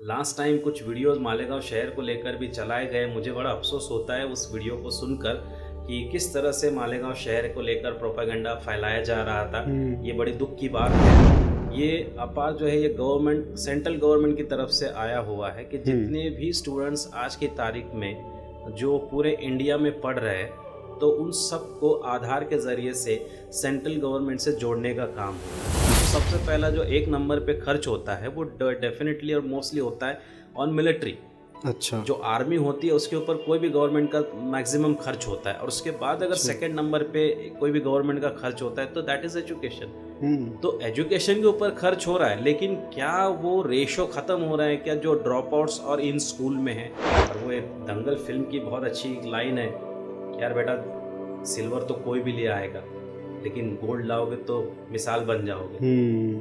Last time कुछ videos Malegaon शहर को लेकर भी चलाए गए। मुझे बड़ा अफसोस होता है उस वीडियो को सुनकर कि किस तरह से मालेगांव शहर को लेकर प्रोपेगेंडा फैलाया जा रहा था। ये बड़ी दुख की बात है। ये अपार जो है ये गवर्नमेंट, सेंट्रल गवर्नमेंट की तरफ से आया हुआ है कि जितने भी स्टूडेंट्स आज की तारीख में जो पूरे इंडिया में पढ़ रहे हैं तो उन सबको आधार के ज़रिए से सेंट्रल गवर्नमेंट से जोड़ने का काम हो। तो सबसे पहला जो एक नंबर पे खर्च होता है वो डेफिनेटली और मोस्टली होता है ऑन मिलिट्री। अच्छा, जो आर्मी होती है उसके ऊपर कोई भी गवर्नमेंट का मैक्सिमम खर्च होता है, और उसके बाद अगर सेकंड नंबर पे कोई भी गवर्नमेंट का खर्च होता है तो दैट इज़ एजुकेशन। तो एजुकेशन के ऊपर खर्च हो रहा है, लेकिन क्या वो रेशो ख़त्म हो रहा है क्या जो ड्रॉप आउट्स और इन स्कूल में है। और वो एक दंगल फिल्म की बहुत अच्छी लाइन है, यार बेटा सिल्वर तो कोई भी ले आएगा लेकिन गोल्ड लाओगे तो मिसाल बन जाओगे।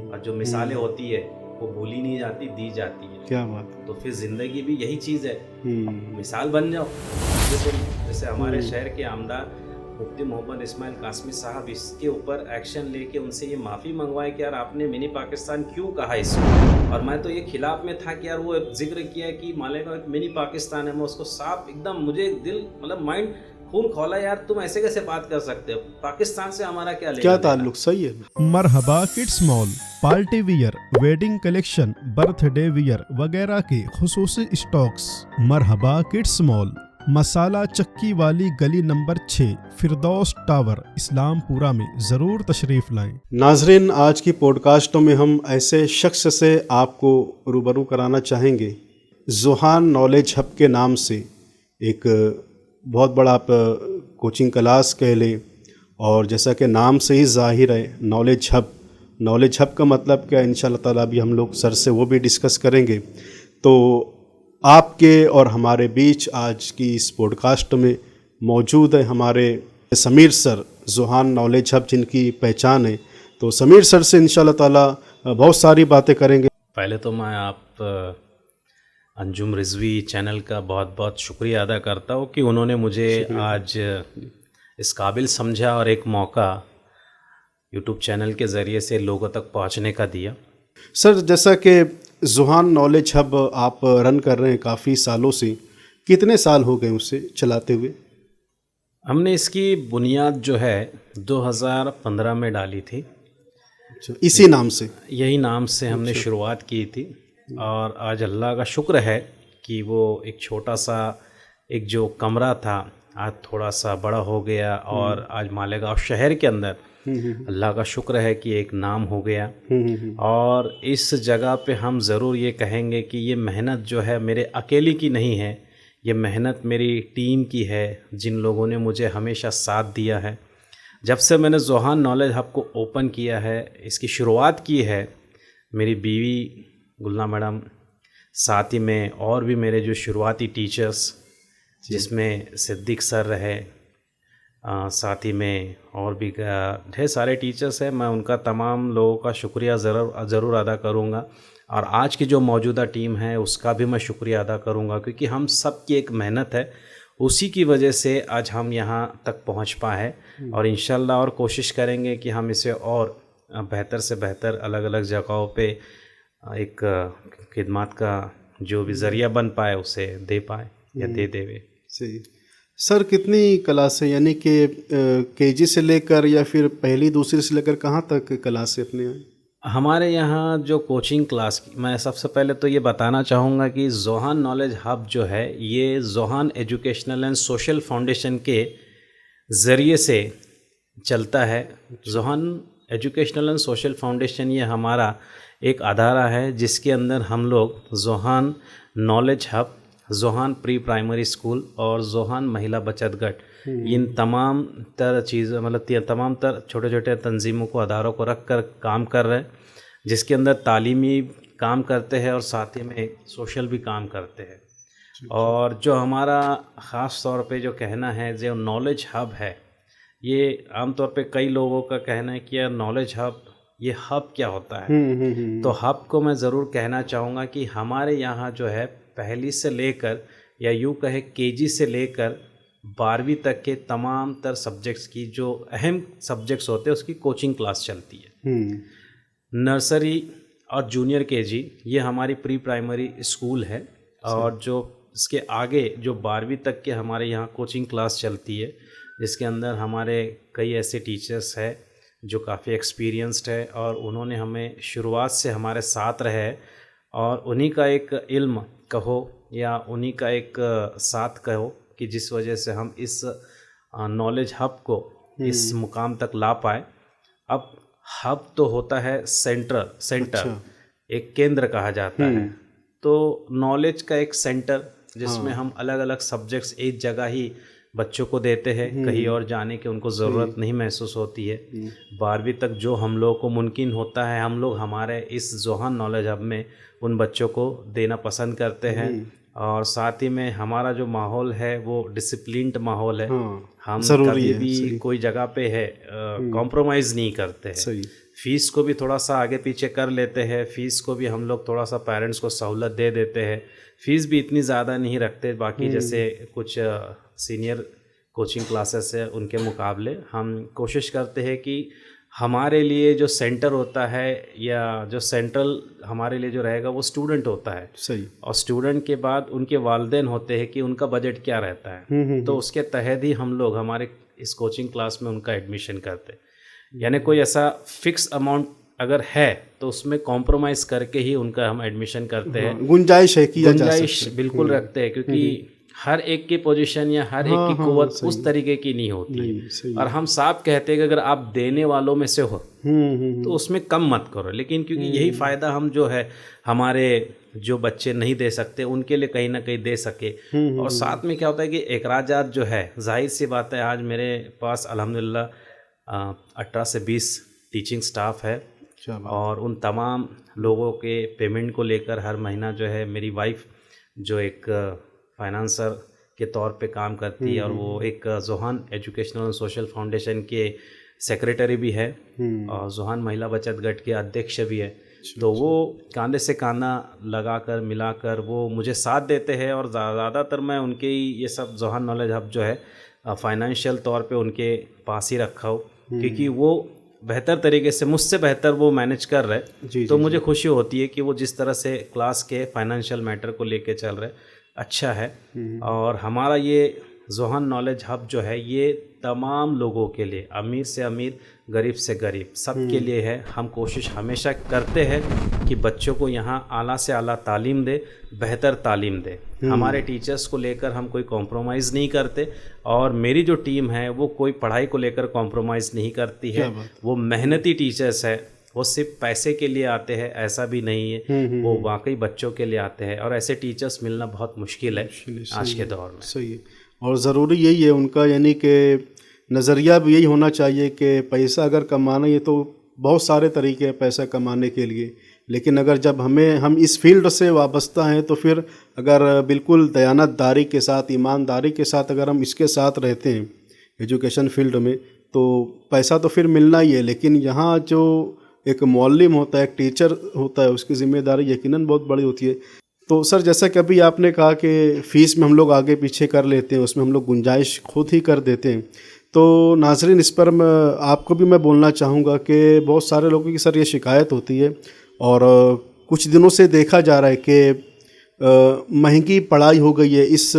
और जो मिसालें होती है वो भूली नहीं जाती, दी जाती है। क्या बात है। तो फिर जिंदगी भी यही चीज़ है, मिसाल बन जाओ। जैसे हमारे शहर के आमदार मुफ्ती मोहम्मद इस्माइल कासमी साहब इसके ऊपर एक्शन लेके उनसे ये माफ़ी मंगवाए कि यार आपने मिनी पाकिस्तान क्यों कहा इसको। और मैं तो ये खिलाफ में था कि यार वो जिक्र किया कि मालेगांव एक मिनी पाकिस्तान है। मैं उसको साफ एकदम, मुझे दिल मतलब माइंड खून खोला, यार तुम ऐसे कैसे बात कर सकते हो, पाकिस्तान से हमारा क्या ताल्लुक। सही है। Marhaba kids mall party wear, wedding collection, birthday wear वगैरह के खुसूसी स्टॉक्स। मरहबा किड्स मॉल, मसाला चक्की वाली गली नंबर 6, फिरदौस टावर, इस्लामपुरा में जरूर तशरीफ लाएं। नाजरीन, आज की पॉडकास्टों में हम ऐसे शख्स से आपको रूबरू कराना चाहेंगे। ज़ुहान नॉलेज हब के नाम से एक बहुत बड़ा आप कोचिंग क्लास कह लें, और जैसा कि नाम से ही जाहिर है नॉलेज हब। नॉलेज हब का मतलब क्या, इंशाल्लाह ताला अभी हम लोग सर से वो भी डिस्कस करेंगे। तो आपके और हमारे बीच आज की इस पॉडकास्ट में मौजूद है हमारे समीर सर, ज़ुहान नॉलेज हब जिनकी पहचान है। तो समीर सर से इंशाल्लाह ताला बहुत सारी बातें करेंगे। पहले तो मैं आप अंजुम रिजवी चैनल का बहुत बहुत शुक्रिया अदा करता हूँ कि उन्होंने मुझे आज इस काबिल समझा और एक मौका यूट्यूब चैनल के ज़रिए से लोगों तक पहुँचने का दिया। सर, जैसा कि ज़ुहान नॉलेज हब आप रन कर रहे हैं काफ़ी सालों से, कितने साल हो गए उसे चलाते हुए? हमने इसकी बुनियाद जो है 2015 में डाली थी। इसी नाम से? यही नाम से हमने शुरुआत की थी, और आज अल्लाह का शुक्र है कि वो एक छोटा सा एक जो कमरा था आज थोड़ा सा बड़ा हो गया, और आज मालेगांव शहर के अंदर अल्लाह का शुक्र है कि एक नाम हो गया। और इस जगह पे हम ज़रूर ये कहेंगे कि ये मेहनत जो है मेरे अकेले की नहीं है, ये मेहनत मेरी टीम की है, जिन लोगों ने मुझे हमेशा साथ दिया है। जब से मैंने ज़ुहान नॉलेज हब को ओपन किया है, इसकी शुरुआत की है, मेरी बीवी गुलना मैडम, साथ ही में और भी मेरे जो शुरुआती टीचर्स जिसमें सिद्दीक सर रहे, साथ ही में और भी ढेर सारे टीचर्स हैं, मैं उनका तमाम लोगों का शुक्रिया ज़रूर अदा करूँगा। और आज की जो मौजूदा टीम है उसका भी मैं शुक्रिया अदा करूँगा, क्योंकि हम सब की एक मेहनत है, उसी की वजह से आज हम यहाँ तक पहुँच पाए। और इंशाल्लाह और कोशिश करेंगे कि हम इसे और बेहतर से बेहतर अलग अलग जगहों पे एक खिदमत का जो भी ज़रिया बन पाए उसे दे पाए या दे देवे। सही। सर, कितनी क्लासें, यानी कि केजी से लेकर या फिर पहली दूसरी से लेकर कहाँ तक क्लासें अपने हैं? हमारे यहाँ जो कोचिंग क्लास की, मैं सबसे पहले तो ये बताना चाहूँगा कि ज़ुहान नॉलेज हब जो है ये Zuhan educational and social foundation के ज़रिए से चलता है। Zuhan educational and social foundation ये हमारा एक अदारा है जिसके अंदर हम लोग Zuhan knowledge hub, Zuhan pre primary school और ज़ुहान महिला बचत गट, इन तमाम तरह चीज़ें मतलब तमाम तरह छोटे छोटे तंजीमों को, अदारों को रख कर काम कर रहे हैं, जिसके अंदर तालीमी काम करते हैं और साथ ही में सोशल भी काम करते हैं। और जो हमारा ख़ास तौर पे जो कहना है, जो नॉलेज हब है, ये आमतौर पे कई लोगों का कहना है कि यार नॉलेज हब, ये हब क्या होता है। तो हब को मैं ज़रूर कहना चाहूँगा कि हमारे यहाँ जो है पहली से लेकर या यूँ कहे केजी से लेकर 12वीं तक के तमाम तर सब्जेक्ट्स की जो अहम सब्जेक्ट्स होते हैं उसकी कोचिंग क्लास चलती है। नर्सरी और जूनियर केजी, ये हमारी प्री प्राइमरी स्कूल है। और जो इसके आगे जो 12वीं तक के हमारे यहाँ कोचिंग क्लास चलती है, जिसके अंदर हमारे कई ऐसे टीचर्स हैं जो काफ़ी एक्सपीरियंस्ड है और उन्होंने हमें शुरुआत से हमारे साथ रहे और उन्हीं का एक इल्म कहो या उन्हीं का एक साथ कहो कि जिस वजह से हम इस नॉलेज हब को इस मुकाम तक ला पाए। अब हब तो होता है सेंटर, एक केंद्र कहा जाता है। तो नॉलेज का एक सेंटर जिसमें हम अलग अलग सब्जेक्ट्स एक जगह ही बच्चों को देते हैं, कहीं और जाने की उनको ज़रूरत नहीं महसूस होती है। 12वीं तक जो हम लोगों को मुमकिन होता है, हम लोग हमारे इस जोहान नॉलेज हब में उन बच्चों को देना पसंद करते हैं। और साथ ही में हमारा जो माहौल है वो डिसिप्लिन्ड माहौल है। हम कभी भी कोई जगह पे है कॉम्प्रोमाइज़ नहीं करते हैं। फ़ीस को भी थोड़ा सा आगे पीछे कर लेते हैं, फ़ीस को भी हम लोग थोड़ा सा पेरेंट्स को सहूलत दे देते हैं। फ़ीस भी इतनी ज़्यादा नहीं रखते, बाकी जैसे कुछ सीनियर कोचिंग क्लासेस है उनके मुकाबले हम कोशिश करते हैं कि हमारे लिए जो सेंटर होता है या जो सेंट्रल हमारे लिए जो रहेगा वो स्टूडेंट होता है। सही। और स्टूडेंट के बाद उनके वालिदैन होते हैं कि उनका बजट क्या रहता है। तो उसके तहत ही हम लोग हमारे इस कोचिंग क्लास में उनका एडमिशन करते हैं। यानी कोई ऐसा फिक्स अमाउंट अगर है तो उसमें कॉम्प्रोमाइज़ करके ही उनका हम एडमिशन करते हैं। गुंजाइश है कि गुंजाइश बिल्कुल रखते हैं, क्योंकि हर एक की पोजीशन या हर एक की कुव्वत उस तरीके की नहीं होती। और हम साफ कहते हैं कि अगर आप देने वालों में से हो तो उसमें कम मत करो, लेकिन क्योंकि यही फ़ायदा हम जो है हमारे जो बच्चे नहीं दे सकते उनके लिए कहीं ना कहीं दे सके। और साथ में क्या होता है कि एकराजात जो है, जाहिर सी बात है, आज मेरे पास अल्हम्दुलिल्लाह 18 से 20 टीचिंग स्टाफ है और उन तमाम लोगों के पेमेंट को लेकर हर महीना जो है मेरी वाइफ जो एक फाइनेंसर के तौर पे काम करती है और वो एक जोहान एजुकेशनल और सोशल फाउंडेशन के सेक्रेटरी भी है और जोहान महिला बचत गट के अध्यक्ष भी है। तो वो कांधे से कांधा लगाकर मिलाकर वो मुझे साथ देते हैं और ज़्यादातर मैं उनके ही ये सब जोहान नॉलेज हब जो है फाइनेंशियल तौर पे उनके पास ही रखा हूँ, क्योंकि वो बेहतर तरीके से मुझसे बेहतर वो मैनेज कर रहे। तो मुझे खुशी होती है कि वो जिस तरह से क्लास के फाइनेंशियल मैटर को लेके चल रहे अच्छा है। और हमारा ये जोहान नॉलेज हब जो है ये तमाम लोगों के लिए, अमीर से अमीर, गरीब से गरीब, सब के लिए है। हम कोशिश हमेशा करते हैं कि बच्चों को यहाँ आला से आला तालीम दे, बेहतर तालीम दे। हमारे टीचर्स को लेकर हम कोई कॉम्प्रोमाइज़ नहीं करते और मेरी जो टीम है वो कोई पढ़ाई को लेकर कॉम्प्रोमाइज़ नहीं करती है। वो मेहनती टीचर्स है, वो सिर्फ पैसे के लिए आते हैं ऐसा भी नहीं है, वो वाकई बच्चों के लिए आते हैं और ऐसे टीचर्स मिलना बहुत मुश्किल है आज के दौर में। सही है। और ज़रूरी यही है उनका, यानी कि नज़रिया भी यही होना चाहिए कि पैसा अगर कमाना है तो बहुत सारे तरीके हैं पैसा कमाने के लिए, लेकिन अगर जब हम इस फील्ड से वाबस्ता हैं तो फिर अगर बिल्कुल दयानतदारी के साथ, ईमानदारी के साथ अगर हम इसके साथ रहते हैं एजुकेशन फील्ड में, तो पैसा तो फिर मिलना ही है। लेकिन यहाँ जो एक मौल्लिम होता है, एक टीचर होता है, उसकी ज़िम्मेदारी यकीनन बहुत बड़ी होती है। तो सर, जैसा कि अभी आपने कहा कि फ़ीस में हम लोग आगे पीछे कर लेते हैं, उसमें हम लोग गुंजाइश खुद ही कर देते हैं, तो नाज़रीन इस पर आपको भी मैं बोलना चाहूँगा कि बहुत सारे लोगों की सर ये शिकायत होती है और कुछ दिनों से देखा जा रहा है कि महंगी पढ़ाई हो गई है। इस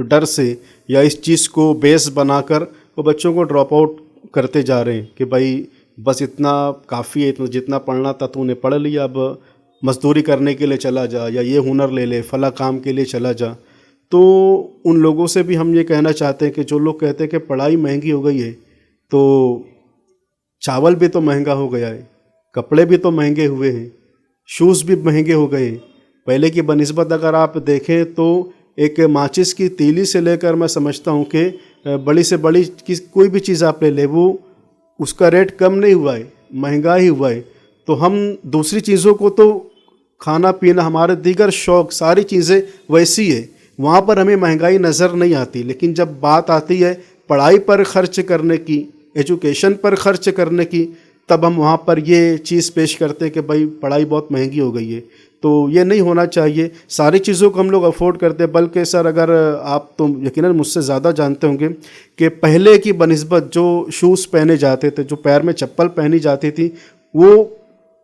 डर से या इस चीज़ को बेस बनाकर वो बच्चों को ड्रॉप आउट करते जा रहे हैं कि भाई बस इतना काफ़ी है, इतना जितना पढ़ना था तूने पढ़ लिया, अब मज़दूरी करने के लिए चला जा या ये हुनर ले ले, फला काम के लिए चला जा। तो उन लोगों से भी हम ये कहना चाहते हैं कि जो लोग कहते हैं कि पढ़ाई महंगी हो गई है, तो चावल भी तो महंगा हो गया है, कपड़े भी तो महंगे हुए हैं, शूज़ भी महंगे हो गए हैं। पहले की बनिस्बत अगर आप देखें तो एक माचिस की तीली से लेकर मैं समझता हूँ कि बड़ी से बड़ी कोई भी चीज़ आप ले ले, वो उसका रेट कम नहीं हुआ है, महंगा ही हुआ है। तो हम दूसरी चीज़ों को तो खाना पीना, हमारे दीगर शौक़, सारी चीज़ें वैसी है, वहाँ पर हमें महंगाई नज़र नहीं आती। लेकिन जब बात आती है पढ़ाई पर खर्च करने की, एजुकेशन पर खर्च करने की, तब हम वहाँ पर ये चीज़ पेश करते हैं कि भाई पढ़ाई बहुत महंगी हो गई है। तो ये नहीं होना चाहिए। सारी चीज़ों को हम लोग अफोर्ड करते हैं। बल्कि सर, अगर आप तो यकीनन मुझसे ज़्यादा जानते होंगे कि पहले की बनिस्बत जो शूज़ पहने जाते थे, जो पैर में चप्पल पहनी जाती थी, वो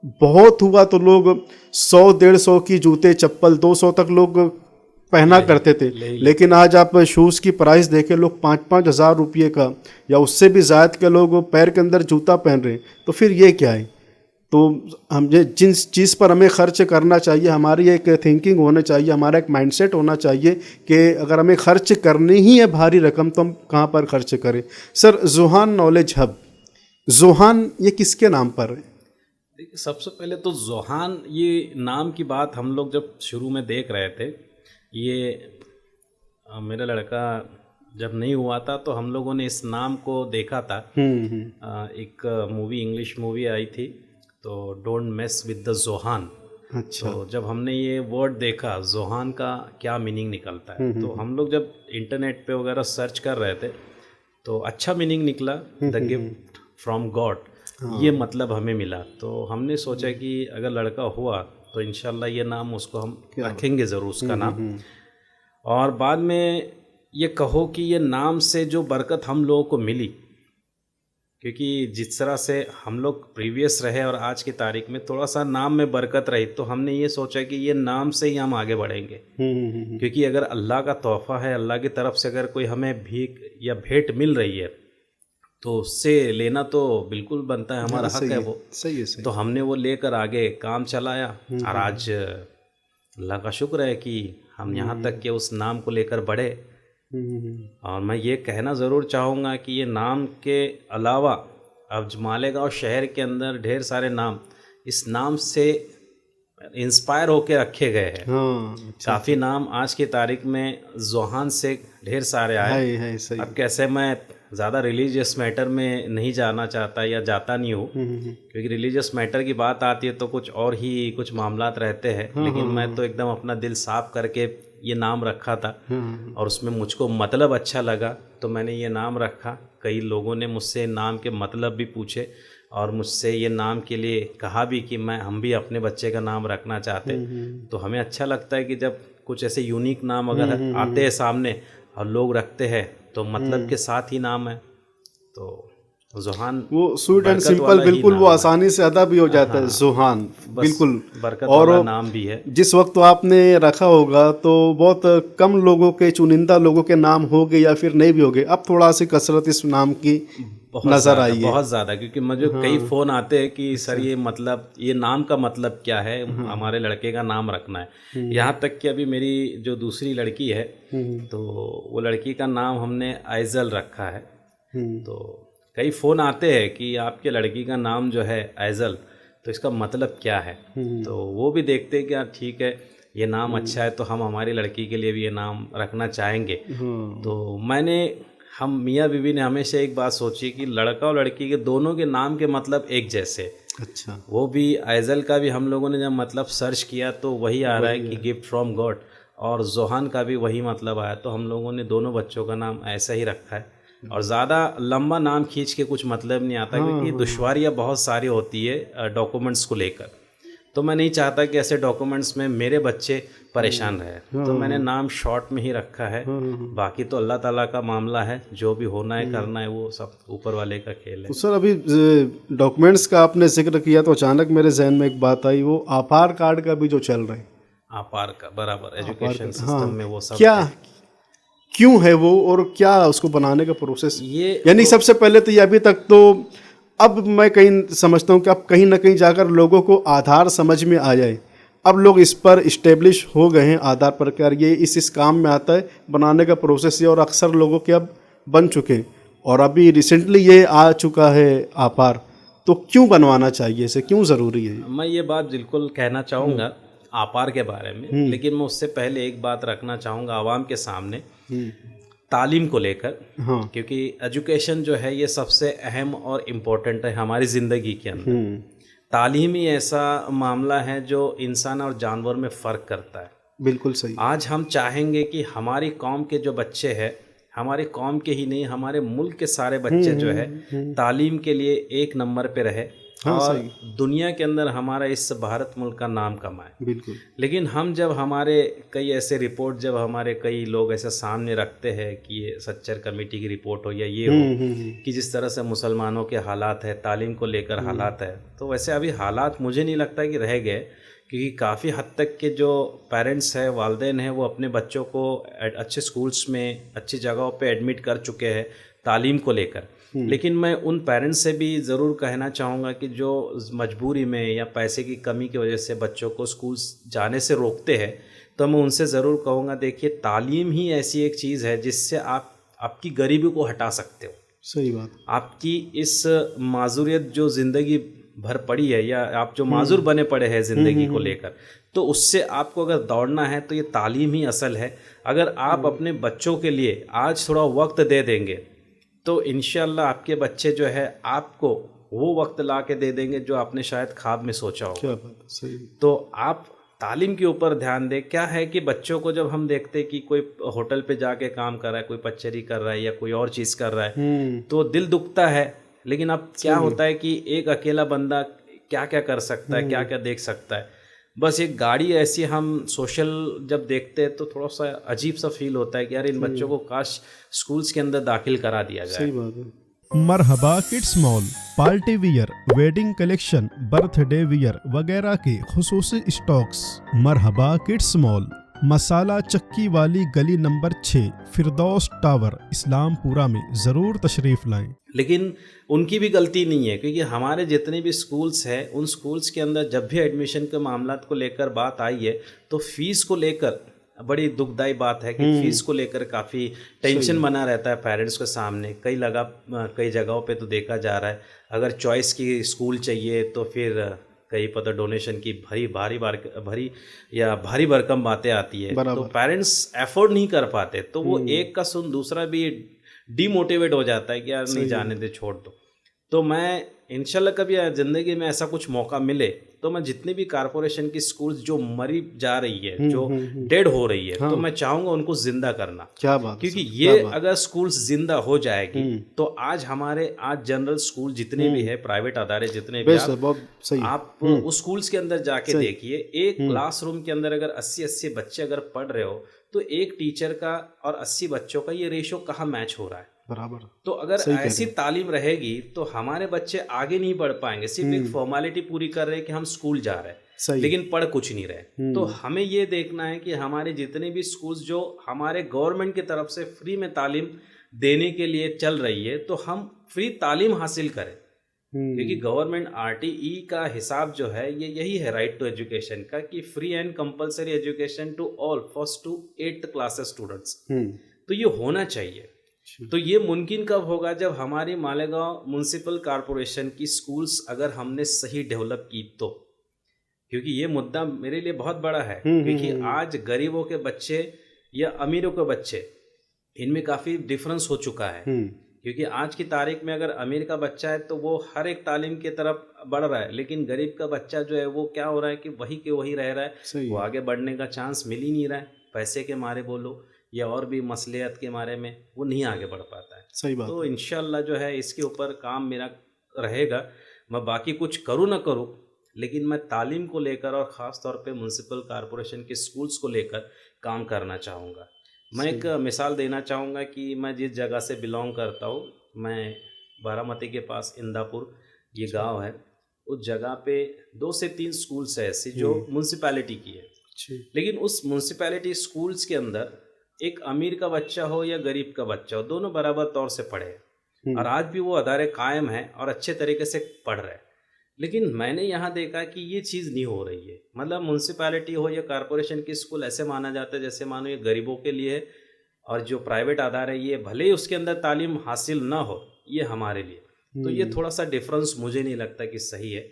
बहुत हुआ तो लोग 100-150 की जूते चप्पल 200 तक लोग पहना करते थे, लेकिन आज आप शूज़ की प्राइस देखें, लोग 5-5 हज़ार रुपये का या उससे भी ज़्यादा के लोग पैर के अंदर जूता पहन रहे हैं। तो फिर ये क्या है? तो हम जिस चीज़ पर हमें खर्च करना चाहिए, हमारी एक थिंकिंग होना चाहिए, हमारा एक माइंडसेट होना चाहिए कि अगर हमें खर्च करनी ही है भारी रकम तो हम कहाँ पर खर्च करें। सर, ज़ुहान नॉलेज हब, ज़ुहान ये किसके नाम पर है? देखिए, सबसे पहले तो ज़ुहान ये नाम की बात हम लोग जब शुरू में देख रहे थे, ये मेरा लड़का जब नहीं हुआ था तो हम लोगों ने इस नाम को देखा था। एक मूवी, इंग्लिश मूवी आई थी, तो डोंट मेस विद द ज़ुहान। अच्छा। तो जब हमने ये वर्ड देखा ज़ुहान का क्या मीनिंग निकलता है, तो हम लोग जब इंटरनेट पे वगैरह सर्च कर रहे थे तो अच्छा मीनिंग निकला, द गिफ्ट फ्रॉम गॉड, ये मतलब हमें मिला। तो हमने सोचा कि अगर लड़का हुआ तो इंशाल्लाह ये नाम उसको हम रखेंगे ज़रूर, उसका नाम। और बाद में ये कहो कि ये नाम से जो बरकत हम लोगों को मिली, क्योंकि जिस तरह से हम लोग प्रीवियस रहे और आज की तारीख में थोड़ा सा नाम में बरकत रही, तो हमने ये सोचा कि ये नाम से ही हम आगे बढ़ेंगे। क्योंकि अगर अल्लाह का तोहफ़ा है, अल्लाह की तरफ से अगर कोई हमें भीख या भेंट मिल रही है तो उससे लेना तो बिल्कुल बनता है, हमारा हक है वो। सही है। तो हमने वो लेकर आगे काम चलाया और आज अल्लाह का शुक्र है कि हम यहाँ तक के उस नाम को लेकर बढ़े। और मैं ये कहना ज़रूर चाहूँगा कि ये नाम के अलावा अब मालेगांव शहर के अंदर ढेर सारे नाम इस नाम से इंस्पायर होके रखे गए हैं। काफ़ी नाम आज की तारीख में ज़ुहान से ढेर सारे आए हैं। अब कैसे, मैं ज़्यादा रिलीजियस मैटर में नहीं जाना चाहता या जाता नहीं हूँ, क्योंकि रिलीजियस मैटर की बात आती है तो कुछ और ही कुछ मामलात रहते हैं। लेकिन मैं तो एकदम अपना दिल साफ करके ये नाम रखा था और उसमें मुझको मतलब अच्छा लगा तो मैंने ये नाम रखा। कई लोगों ने मुझसे नाम के मतलब भी पूछे और मुझसे ये नाम के लिए कहा भी कि हम भी अपने बच्चे का नाम रखना चाहते। तो हमें अच्छा लगता है कि जब कुछ ऐसे यूनिक नाम अगर आते हैं सामने और लोग रखते हैं तो मतलब के साथ ही नाम है। तो ज़ुहान वो स्वीट एंड सिंपल, बिल्कुल वो आसानी से अदा भी हो जाता है। ज़ुहान बिल्कुल बरकत वाला नाम भी है। जिस वक्त आपने रखा होगा तो बहुत कम लोगों के, चुनिंदा लोगों के नाम हो गए या फिर नहीं भी हो गए। अब थोड़ा सी कसरत इस नाम की नजर आई है, बहुत ज़्यादा, क्योंकि मुझे कई फ़ोन आते हैं कि सर ये मतलब, ये नाम का मतलब क्या है, हमारे लड़के का नाम रखना है। यहाँ तक कि अभी मेरी जो दूसरी लड़की है तो वो लड़की का नाम हमने आइजल रखा है। तो कई फ़ोन आते हैं कि आपके लड़की का नाम जो है आइजल, तो इसका मतलब क्या है। तो वो भी देखते हैं कि यार ठीक है, ये नाम अच्छा है तो हम हमारी लड़की के लिए भी ये नाम रखना चाहेंगे। तो हम मियाँ बीवी ने हमेशा एक बात सोची कि लड़का और लड़की के दोनों के नाम के मतलब एक जैसे। अच्छा। वो भी आइजल का भी हम लोगों ने जब मतलब सर्च किया तो वही आ रहा है कि गिफ्ट फ्रॉम गॉड, और ज़ुहान का भी वही मतलब आया। तो हम लोगों ने दोनों बच्चों का नाम ऐसा ही रखा है। और ज़्यादा लंबा नाम खींच के कुछ मतलब नहीं आता, क्योंकि दुश्वारियाँ बहुत सारी होती है डॉक्यूमेंट्स को लेकर। तो मैं नहीं चाहता कि ऐसे डॉक्यूमेंट्स में मेरे बच्चे परेशान रहे, तो मैंने नाम शॉर्ट में ही रखा है। बाकी तो अल्लाह ताला का मामला है, जो भी होना है करना है वो सब ऊपर वाले का खेल है। तो सर, अभी डॉक्यूमेंट्स का आपने जिक्र किया तो अचानक मेरे जहन में एक बात आई, वो आधार कार्ड का भी जो चल रहा है, आधार का बराबर एजुकेशन सिस्टम में वो सब क्या क्यों है वो, और क्या उसको बनाने का प्रोसेस, ये यानी सबसे पहले तो ये अभी तक तो, अब मैं कहीं समझता हूँ कि अब कहीं ना कहीं जाकर लोगों को आधार समझ में आ जाए। अब लोग इस पर इस्टेब्लिश हो गए हैं आधार पर, क्या ये इस काम में आता है, बनाने का प्रोसेस ये, और अक्सर लोगों के अब बन चुके हैं। और अभी रिसेंटली ये आ चुका है आपार, तो क्यों बनवाना चाहिए इसे, क्यों ज़रूरी है? मैं ये बात बिल्कुल कहना चाहूँगा आपार के बारे में, लेकिन मैं उससे पहले एक बात रखना चाहूँगा आवाम के सामने, तालीम को लेकर। क्योंकि एजुकेशन जो है ये सबसे अहम और इम्पोर्टेंट है हमारी ज़िंदगी के अंदर। तालीम ही ऐसा मामला है जो इंसान और जानवर में फ़र्क करता है। बिल्कुल सही। आज हम चाहेंगे कि हमारी कौम के जो बच्चे हैं, हमारे कौम के ही नहीं हमारे मुल्क के सारे बच्चे जो है तालीम के लिए एक नंबर पे रहे, हाँ, और सही। दुनिया के अंदर हमारा इस भारत मुल्क का नाम कमाए। बिल्कुल। लेकिन हम जब हमारे कई ऐसे रिपोर्ट जब हमारे कई लोग ऐसे सामने रखते हैं कि ये सच्चर कमेटी की रिपोर्ट हो या ये हो कि जिस तरह से मुसलमानों के हालात है, तालीम को लेकर हालात है, तो वैसे अभी हालात मुझे नहीं लगता कि रह गए, क्योंकि काफ़ी हद तक के जो पेरेंट्स हैं, वालिदैन हैं, वो अपने बच्चों को अच्छे स्कूल्स में अच्छी जगहों पे एडमिट कर चुके हैं तालीम को लेकर। लेकिन मैं उन पेरेंट्स से भी ज़रूर कहना चाहूँगा कि जो मजबूरी में या पैसे की कमी की वजह से बच्चों को स्कूल्स जाने से रोकते हैं, तो मैं उनसे ज़रूर कहूँगा, देखिए तालीम ही ऐसी एक चीज़ है जिससे आप आपकी गरीबी को हटा सकते हो। सही बात। आपकी इस माजूरियत जो ज़िंदगी भर पड़ी है, या आप जो माजूर बने पड़े हैं ज़िंदगी को लेकर, तो उससे आपको अगर दौड़ना है तो ये तालीम ही असल है। अगर आप अपने बच्चों के लिए आज थोड़ा वक्त दे देंगे तो इंशाल्लाह आपके बच्चे जो है आपको वो वक्त ला के दे देंगे जो आपने शायद ख्वाब में सोचा हो। क्या बात है, सही। तो आप तालीम के ऊपर ध्यान दें। क्या है कि बच्चों को जब हम देखते कि कोई होटल पे जाके काम कर रहा है, कोई पचरी कर रहा है या कोई और चीज़ कर रहा है, तो दिल दुखता है। लेकिन अब क्या होता है कि एक अकेला बंदा क्या क्या कर सकता है, क्या क्या देख सकता है। बस एक गाड़ी ऐसी हम सोशल जब देखते हैं तो थोड़ा सा अजीब सा फील होता है कि यार इन बच्चों को काश स्कूल्स के अंदर दाखिल करा दिया जाए। सही बात है। Marhaba kids mall party wear, wedding collection, birthday wear वगैरह के खुसूसी स्टॉक्स। मरहबा किड्स मॉल, मसाला चक्की वाली गली नंबर 6, फिरदौस टावर, इस्लामपुरा में ज़रूर तशरीफ लाएं। लेकिन उनकी भी गलती नहीं है, क्योंकि हमारे जितने भी स्कूल्स हैं उन स्कूल्स के अंदर जब भी एडमिशन के मामलात को लेकर बात आई है तो फ़ीस को लेकर बड़ी दुखदाई बात है कि फ़ीस को लेकर काफ़ी टेंशन बना रहता है पेरेंट्स के सामने। कई जगहों पे तो देखा जा रहा है, अगर चॉइस की स्कूल चाहिए तो फिर कहीं पर तो डोनेशन की भारी भरकम बातें आती है, तो पेरेंट्स एफोर्ड नहीं कर पाते, तो वो एक का सुन दूसरा भी डीमोटिवेट हो जाता है कि यार नहीं जाने दे, छोड़ दो। तो मैं इंशाल्लाह कभी ज़िंदगी में ऐसा कुछ मौका मिले तो मैं जितनी भी कारपोरेशन की स्कूल्स जो मरी जा रही है, जो डेड हो रही है, तो मैं चाहूँगा उनको जिंदा करना। क्या बात। क्योंकि ये अगर स्कूल्स जिंदा हो जाएगी तो आज जनरल स्कूल जितने भी है, प्राइवेट अदारे जितने भी, आप उस स्कूल्स के अंदर जाके देखिए, एक क्लासरूम के अंदर अगर 80 बच्चे अगर पढ़ रहे हो तो एक टीचर का और 80 बच्चों का ये रेशो कहाँ मैच हो रहा है बराबर। तो अगर ऐसी तालीम रहेगी तो हमारे बच्चे आगे नहीं बढ़ पाएंगे। सिर्फ एक फॉर्मेलिटी पूरी कर रहे हैं कि हम स्कूल जा रहे हैं, लेकिन पढ़ कुछ नहीं रहे। तो हमें ये देखना है कि हमारे जितने भी स्कूल्स जो हमारे गवर्नमेंट की तरफ से फ्री में तालीम देने के लिए चल रही है, तो हम फ्री तालीम हासिल करें। क्योंकि गवर्नमेंट RTE का हिसाब जो है ये यही है, राइट टू एजुकेशन का, कि free and compulsory education to all first to 8th classes students. तो ये होना चाहिए। तो ये मुमकिन कब होगा? जब हमारी मालेगांव म्युनिसिपल कॉरपोरेशन की स्कूल्स अगर हमने सही डेवलप की तो। क्योंकि ये मुद्दा मेरे लिए बहुत बड़ा है, क्योंकि आज गरीबों के बच्चे या अमीरों के बच्चे, इनमें काफ़ी डिफरेंस हो चुका है। क्योंकि आज की तारीख में अगर अमीर का बच्चा है तो वो हर एक तालीम की तरफ बढ़ रहा है, लेकिन गरीब का बच्चा जो है वो क्या हो रहा है कि वही के वही रह रहा है, वो आगे बढ़ने का चांस मिल ही नहीं रहा है। पैसे के मारे बोलो या और भी मसलियत के मारे में वो नहीं आगे बढ़ पाता है। सही बात। तो इंशाल्लाह जो है इसके ऊपर काम मेरा रहेगा। मैं बाकी कुछ करूँ ना करूँ, लेकिन मैं तालीम को लेकर और ख़ास तौर पे म्युनिसिपल कॉरपोरेशन के स्कूल्स को लेकर काम करना चाहूँगा। मैं एक मिसाल देना चाहूँगा कि मैं जिस जगह से बिलोंग करता हूँ, मैं बारामती के पास इंदापुर ये गांव है, उस जगह पे 2 से 3 स्कूल्स है ऐसी जो म्युनिसिपैलिटी की है। लेकिन उस म्युनिसिपैलिटी स्कूल्स के अंदर एक अमीर का बच्चा हो या गरीब का बच्चा हो, दोनों बराबर तौर से पढ़े और आज भी वो अदारे कायम हैं और अच्छे तरीके से पढ़ रहे हैं। लेकिन मैंने यहाँ देखा कि ये चीज़ नहीं हो रही है। मतलब म्युनिसिपैलिटी हो या कॉरपोरेशन की स्कूल ऐसे माना जाता है जैसे मानो ये गरीबों के लिए है, और जो प्राइवेट अदारे ये भले ही उसके अंदर तालीम हासिल ना हो, ये हमारे लिए। तो ये थोड़ा सा डिफरेंस मुझे नहीं लगता कि सही है।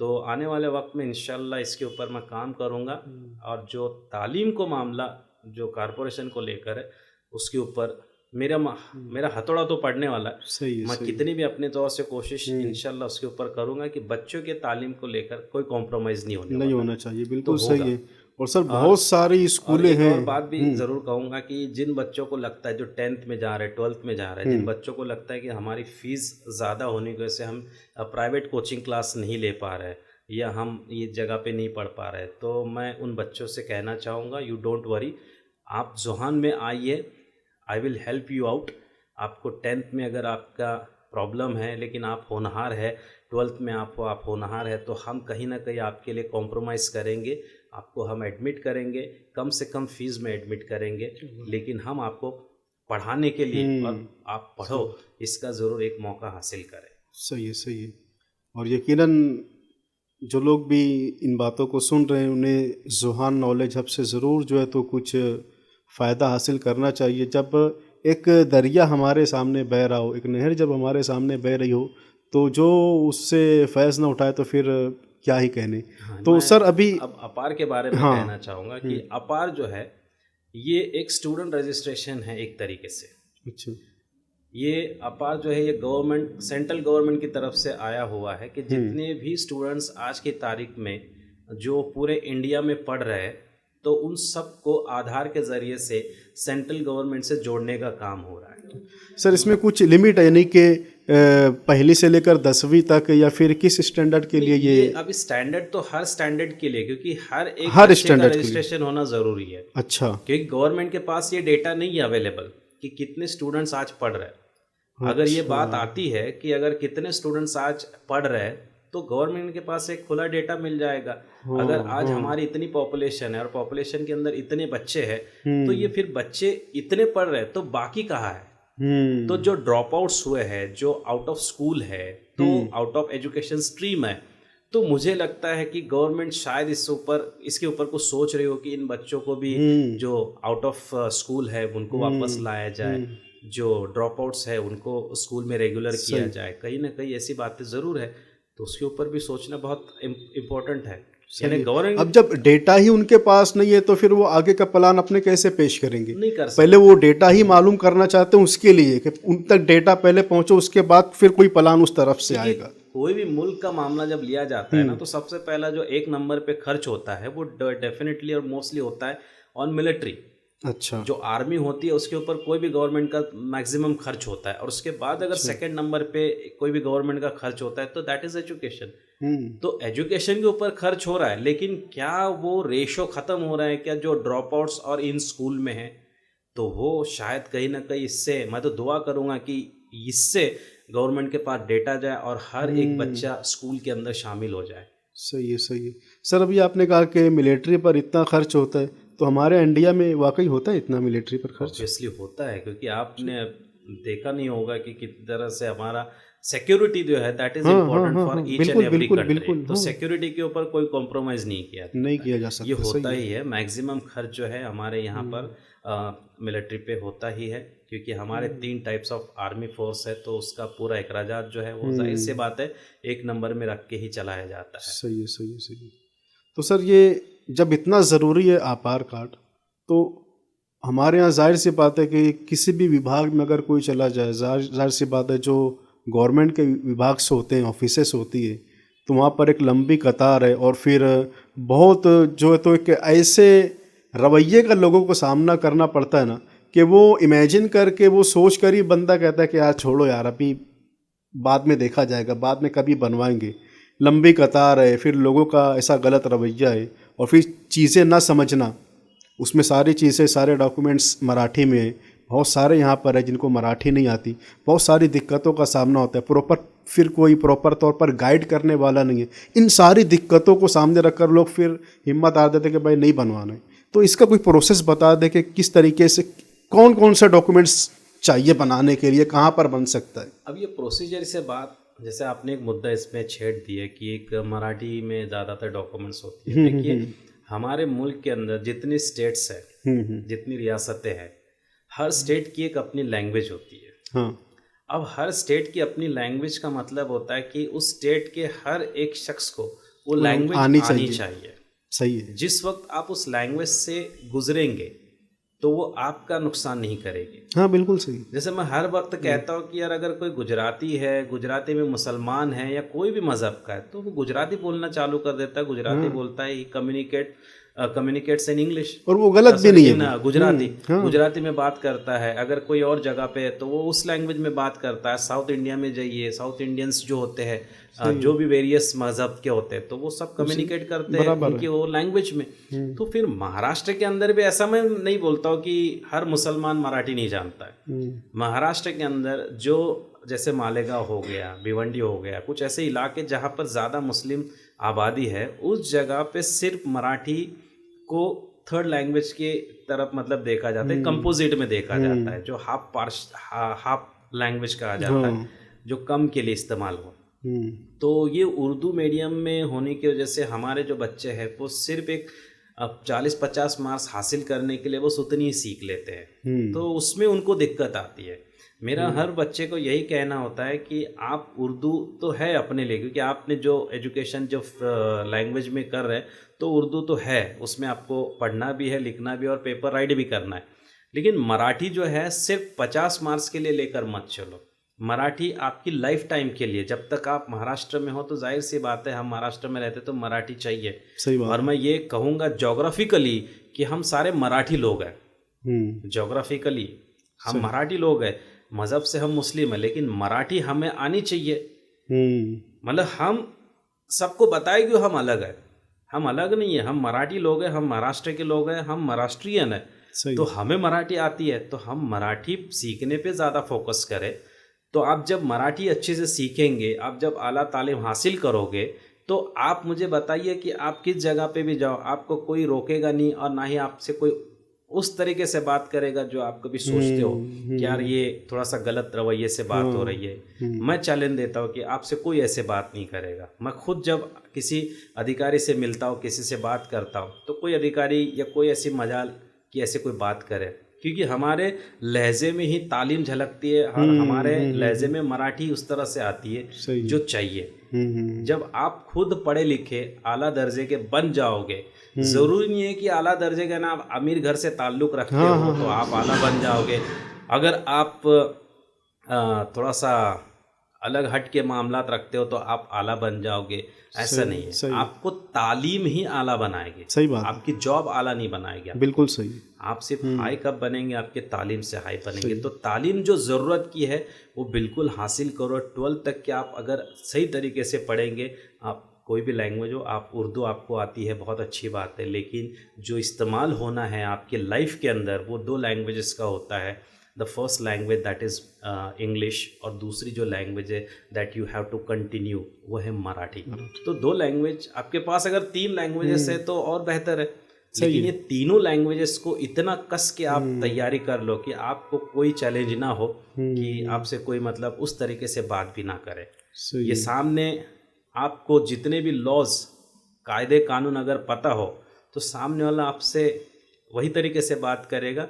तो आने वाले वक्त में इंशाल्लाह इसके ऊपर मैं काम करूँगा, और जो तालीम को मामला जो कॉरपोरेशन को लेकर है उसके ऊपर मेरा हथौड़ा तो पड़ने वाला है। मैं कितनी भी अपने तौर से कोशिश इंशाल्लाह उसके ऊपर करूँगा कि बच्चों के तालीम को लेकर कोई कॉम्प्रोमाइज़ नहीं होना चाहिए। बिल्कुल सही है। और सर बहुत सारी और स्कूलें एक हैं। और बात भी ज़रूर कहूँगा कि जिन बच्चों को लगता है जो 10th में जा रहे हैं 12th में जा रहे हैं, जिन बच्चों को लगता है कि हमारी फ़ीस ज़्यादा होने की वजह से हम प्राइवेट कोचिंग क्लास नहीं ले पा रहे हैं या हम ये जगह पे नहीं पढ़ पा रहे हैं, तो मैं उन बच्चों से कहना चाहूँगा यू डोंट वरी, आप ज़ोहान में आइए, I will help you out. आपको 10th में अगर आपका प्रॉब्लम है लेकिन आप होनहार है, 12th में आप होनहार है, तो हम कहीं ना कहीं आपके लिए कॉम्प्रोमाइज़ करेंगे, आपको हम एडमिट करेंगे, कम से कम फीस में एडमिट करेंगे, लेकिन हम आपको पढ़ाने के लिए और आप पढ़ो इसका ज़रूर एक मौका हासिल करें। सही है, सही है। और यकीनन जो लोग भी इन बातों को सुन रहे हैं उन्हें ज़ोहान नॉलेज हब से ज़रूर जो है तो कुछ फ़ायदा हासिल करना चाहिए। जब एक दरिया हमारे सामने बह रहा हो, एक नहर जब हमारे सामने बह रही हो, तो जो उससे फैज़ ना उठाए तो फिर क्या ही कहने। हाँ, तो सर अभी अब अपार के बारे में हाँ, कहना चाहूँगा कि अपार जो है ये एक स्टूडेंट रजिस्ट्रेशन है एक तरीके से। अच्छा, ये अपार जो है ये गवर्नमेंट, सेंट्रल गवर्नमेंट की तरफ से आया हुआ है कि जितने भी स्टूडेंट्स आज की तारीख में जो पूरे इंडिया में पढ़ रहे हैं, तो उन सबको आधार के ज़रिए से सेंट्रल गवर्नमेंट से जोड़ने का काम हो रहा है। सर इसमें कुछ लिमिट है, यानी कि पहली से लेकर 10वीं तक, या फिर किस स्टैंडर्ड के लिए ये? अभी स्टैंडर्ड तो हर स्टैंडर्ड के लिए, क्योंकि हर एक हर बच्चे का स्टैंडर्ड के लिए रजिस्ट्रेशन होना ज़रूरी है। अच्छा, क्योंकि गवर्नमेंट के पास ये डेटा नहीं है अवेलेबल कि कितने स्टूडेंट्स आज पढ़ रहे हैं। अगर ये बात आती है कि अगर कितने स्टूडेंट्स आज पढ़ रहे हैं, तो गवर्नमेंट के पास एक खुला डेटा मिल जाएगा। अगर आज हमारी इतनी पॉपुलेशन है और पॉपुलेशन के अंदर इतने बच्चे हैं, तो ये फिर बच्चे इतने पढ़ रहे हैं तो बाकी कहाँ है? तो जो ड्रॉप आउट्स हुए हैं, जो आउट ऑफ स्कूल है, तो आउट ऑफ एजुकेशन स्ट्रीम है, तो मुझे लगता है कि गवर्नमेंट शायद इसके ऊपर कुछ सोच रही हो कि इन बच्चों को भी जो आउट ऑफ स्कूल है उनको वापस लाया जाए, जो ड्रॉप आउट्स है उनको स्कूल में रेगुलर किया जाए। कहीं ना कहीं ऐसी बातें ज़रूर है, तो उसके ऊपर भी सोचना बहुत इम्पोर्टेंट है। यानी गवर्नमेंट अब जब डेटा ही उनके पास नहीं है तो फिर वो आगे का प्लान अपने कैसे पेश करेंगे? नहीं कर सकते। पहले वो डेटा ही मालूम करना चाहते हैं, उसके लिए कि उन तक डेटा पहले पहुंचो, उसके बाद फिर कोई प्लान उस तरफ से आएगा। कोई भी मुल्क का मामला जब लिया जाता है ना, तो सबसे पहला जो एक नंबर पे खर्च होता है वो डेफिनेटली और मोस्टली होता है ऑन मिलिट्री। अच्छा, जो आर्मी होती है उसके ऊपर कोई भी गवर्नमेंट का मैक्सिमम खर्च होता है, और उसके बाद अगर सेकंड नंबर पे कोई भी गवर्नमेंट का खर्च होता है तो दैट इज एजुकेशन। तो एजुकेशन के ऊपर खर्च हो रहा है, लेकिन क्या वो रेशो खत्म हो रहा है क्या जो ड्रॉप आउट्स और इन स्कूल में है? तो वो शायद कहीं ना कहीं इससे, मैं तो दुआ करूंगा कि इससे गवर्नमेंट के पास डेटा जाए और हर एक बच्चा स्कूल के अंदर शामिल हो जाए। सही है, सही है। सर अभी आपने कहा कि मिलिट्री पर इतना खर्च होता है, तो हमारे इंडिया में वाकई होता है इतना मिलिट्री पर खर्च? ऑब्वियसली होता है, क्योंकि आपने देखा नहीं होगा कि किस तरह से हमारा सिक्योरिटी जो है that is important for each and every country. तो सिक्योरिटी के ऊपर कोई कॉम्प्रोमाइज नहीं किया जा सकता। ये होता ही है। मैक्सिमम खर्च जो है हमारे यहाँ पर मिलिट्री पे होता ही है, क्योंकि हमारे 3 टाइप्स ऑफ आर्मी फोर्स है, तो उसका पूरा अखराजात जो है वो जाहिर सी बात है एक नंबर में रख के ही चलाया जाता है। सही है, सही है, सही है। तो सर ये जब इतना ज़रूरी है आधार कार्ड, तो हमारे यहाँ जाहिर सी बात है कि किसी भी विभाग में अगर कोई चला जाए, जाहिर सी बात है जो गवर्नमेंट के विभाग से होते हैं, ऑफिसेस होती है, तो वहाँ पर एक लंबी कतार है, और फिर बहुत जो है तो एक ऐसे रवैये का लोगों को सामना करना पड़ता है ना कि वो इमेजिन करके, वो सोच कर ही बंदा कहता है कि यार छोड़ो यार, अभी बाद में देखा जाएगा, बाद में कभी बनवाएंगे। लंबी कतार है, फिर लोगों का ऐसा गलत रवैया है, और फिर चीज़ें ना समझना, उसमें सारी चीज़ें, सारे डॉक्यूमेंट्स मराठी में है, बहुत सारे यहाँ पर है जिनको मराठी नहीं आती, बहुत सारी दिक्कतों का सामना होता है, फिर कोई प्रॉपर तौर पर गाइड करने वाला नहीं है। इन सारी दिक्कतों को सामने रखकर लोग फिर हिम्मत आ देते कि भाई नहीं बनवाना है। तो इसका कोई प्रोसेस बता दे कि किस तरीके से, कौन कौन से डॉक्यूमेंट्स चाहिए बनाने के लिए, कहाँ पर बन सकता है? अब ये प्रोसीजर से बात, जैसे आपने एक मुद्दा इसमें छेड़ दिया कि एक मराठी में ज़्यादातर डॉक्यूमेंट्स होती है। देखिए हमारे मुल्क के अंदर जितनी स्टेट्स है, जितनी रियासतें हैं, हर स्टेट की एक अपनी लैंग्वेज होती है। हाँ। अब हर स्टेट की अपनी लैंग्वेज का मतलब होता है कि उस स्टेट के हर एक शख्स को वो लैंग्वेज आनी चाहिए। सही है। जिस वक्त आप उस लैंग्वेज से गुजरेंगे तो वो आपका नुकसान नहीं करेगी। हाँ बिल्कुल सही। जैसे मैं हर वक्त कहता हूँ कि यार अगर कोई गुजराती है, गुजराती में मुसलमान है या कोई भी मज़हब का है, तो वो गुजराती बोलना चालू कर देता है, गुजराती बोलता है, ही कम्युनिकेट कम्युनिकेट्स इन इंग्लिश, और वो गलत भी नहीं है इन गुजराती गुजराती में बात करता है। अगर कोई और जगह पे है तो वो उस लैंग्वेज में बात करता है। साउथ इंडिया में जाइए, साउथ इंडियंस जो होते हैं, जो भी वेरियस मजहब के होते हैं, तो वो सब कम्युनिकेट करते हैं उनकी वो लैंग्वेज में। तो फिर महाराष्ट्र के अंदर भी ऐसा मैं नहीं बोलता हूँ कि हर मुसलमान मराठी नहीं जानता है। महाराष्ट्र के अंदर जो जैसे मालेगांव हो गया, भिवंडी हो गया, कुछ ऐसे इलाके जहाँ पर ज़्यादा मुस्लिम आबादी है, उस जगह पे सिर्फ मराठी को थर्ड लैंग्वेज के तरफ मतलब देखा जाता है, कंपोजिट में देखा जाता है, जो हाफ लैंग्वेज कहा जाता है, जो कम के लिए इस्तेमाल हो। तो ये उर्दू मीडियम में होने की वजह से हमारे जो बच्चे हैं वो सिर्फ एक 40-50 मार्क्स हासिल करने के लिए बस उतनी ही सीख लेते हैं, तो उसमें उनको दिक्कत आती है। मेरा हर बच्चे को यही कहना होता है कि आप उर्दू तो है अपने लिए, क्योंकि आपने जो एजुकेशन जो लैंग्वेज में कर रहे हैं तो उर्दू तो है, उसमें आपको पढ़ना भी है, लिखना भी और पेपर राइट भी करना है। लेकिन मराठी जो है सिर्फ 50 मार्क्स के लिए लेकर मत चलो। मराठी आपकी लाइफ टाइम के लिए, जब तक आप महाराष्ट्र में हो तो जाहिर सी बात है, हम महाराष्ट्र में रहते तो मराठी चाहिए। सही बात। और मैं ये कहूँगा जोग्राफिकली कि हम सारे मराठी लोग हैं। जोग्राफिकली हम मराठी लोग हैं, मज़हब से हम मुस्लिम हैं, लेकिन मराठी हमें आनी चाहिए। मतलब हम सबको बताए कि हम अलग है, हम अलग नहीं है, हम मराठी लोग हैं, हम महाराष्ट्र के लोग हैं, हम महाराष्ट्रियन है। तो हमें मराठी आती है तो हम मराठी सीखने पे ज़्यादा फोकस करें। तो आप जब मराठी अच्छे से सीखेंगे, आप जब आला तालीम हासिल करोगे, तो आप मुझे बताइए कि आप किस जगह पे भी जाओ, आपको कोई रोकेगा नहीं और ना ही आपसे कोई उस तरीके से बात करेगा जो आप कभी सोचते हो कि यार ये थोड़ा सा गलत रवैये से बात हो रही है। मैं चैलेंज देता हूँ कि आपसे कोई ऐसे बात नहीं करेगा। मैं खुद जब किसी अधिकारी से मिलता हूँ, किसी से बात करता हूँ, तो कोई अधिकारी या कोई ऐसी मजाल कि ऐसे कोई बात करे, क्योंकि हमारे लहजे में ही तालीम झलकती है और हमारे लहजे में मराठी उस तरह से आती है जो चाहिए। जब आप खुद पढ़े लिखे आला दर्जे के बन जाओगे, जरूरी नहीं है कि आला दर्जे का ना आप अमीर घर से ताल्लुक़ रखते हो तो आप आला बन जाओगे। अगर आप थोड़ा सा अलग हट के मामलात रखते हो तो आप आला बन जाओगे, ऐसा नहीं है। आपको तालीम ही आला बनाएगी। सही बात। आपकी जॉब आला नहीं बनाएगी। बिल्कुल सही। आप सिर्फ हाई कब बनेंगे, आपके तालीम से हाई बनेंगे। तो तालीम जो ज़रूरत की है वो बिल्कुल हासिल करो। 12th तक के आप अगर सही तरीके से पढ़ेंगे, आप कोई भी लैंग्वेज हो, आप उर्दू आपको आती है, बहुत अच्छी बात है, लेकिन जो इस्तेमाल होना है आपके लाइफ के अंदर वो 2 लैंग्वेजेस का होता है। The first language that is English, और दूसरी जो लैंग्वेज है that you have to continue वो है मराठी। तो 2 लैंग्वेज आपके पास, अगर 3 लैंग्वेजेस है तो और बेहतर है। लेकिन ये तीनों लैंग्वेजेस को इतना कस के आप तैयारी कर लो कि आपको कोई चैलेंज ना हो कि आपसे कोई मतलब उस तरीके से बात भी ना करे। ये सामने आपको जितने भी लॉज, कायदे कानून अगर पता हो तो सामने वाला आपसे वही तरीके से बात करेगा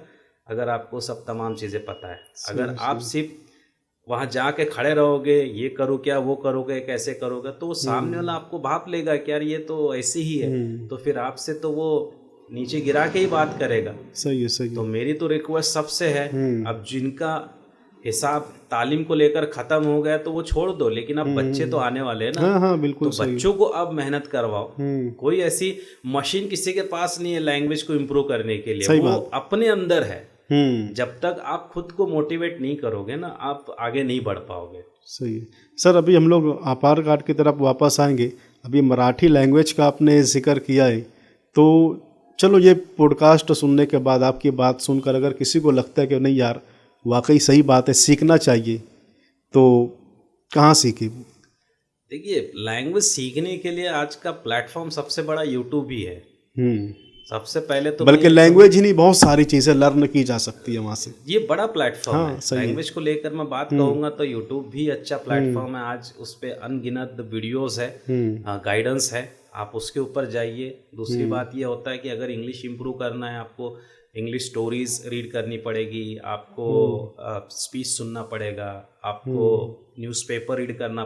अगर आपको सब तमाम चीज़ें पता है। अगर आप सिर्फ वहाँ जाके खड़े रहोगे, ये करो क्या, वो करोगे, कैसे करोगे, तो वो सामने वाला आपको भाप लेगा कि यार ये तो ऐसे ही है, तो फिर आपसे तो वो नीचे गिरा के ही बात करेगा। सही है, सही है। तो मेरी तो रिक्वेस्ट सबसे है, अब जिनका हिसाब तालीम को लेकर ख़त्म हो गया तो वो छोड़ दो, लेकिन अब बच्चे तो आने वाले हैं ना। हाँ, बिल्कुल तो बच्चों को अब मेहनत करवाओ। कोई ऐसी मशीन किसी के पास नहीं है लैंग्वेज को इम्प्रूव करने के लिए, वो अपने अंदर है। जब तक आप खुद को मोटिवेट नहीं करोगे ना, आप आगे नहीं बढ़ पाओगे। सही है सर। अभी हम लोग आपार घाट की तरफ वापस आएंगे। अभी मराठी लैंग्वेज का आपने जिक्र किया है, तो चलो ये पॉडकास्ट सुनने के बाद, आपकी बात सुनकर अगर किसी को लगता है कि नहीं यार वाकई सही बात है, सीखना चाहिए, तो कहाँ सीखे? देखिए, लैंग्वेज सीखने के लिए आज का प्लेटफॉर्म सबसे बड़ा यूट्यूब ही है। सबसे पहले तो बल्कि लैंग्वेज ही नहीं, बहुत सारी चीज़ें लर्न की जा सकती है वहाँ से। ये बड़ा प्लेटफॉर्म है। लैंग्वेज को लेकर मैं बात कहूँगा तो यूट्यूब भी अच्छा प्लेटफॉर्म है। आज उस पर अनगिनत वीडियोस है, गाइडेंस है, आप उसके ऊपर जाइए। दूसरी बात ये होता है कि अगर इंग्लिश इम्प्रूव करना है, आपको इंग्लिश स्टोरीज रीड करनी पड़ेगी, आपको स्पीच सुनना पड़ेगा, आपको न्यूज़पेपर रीड करना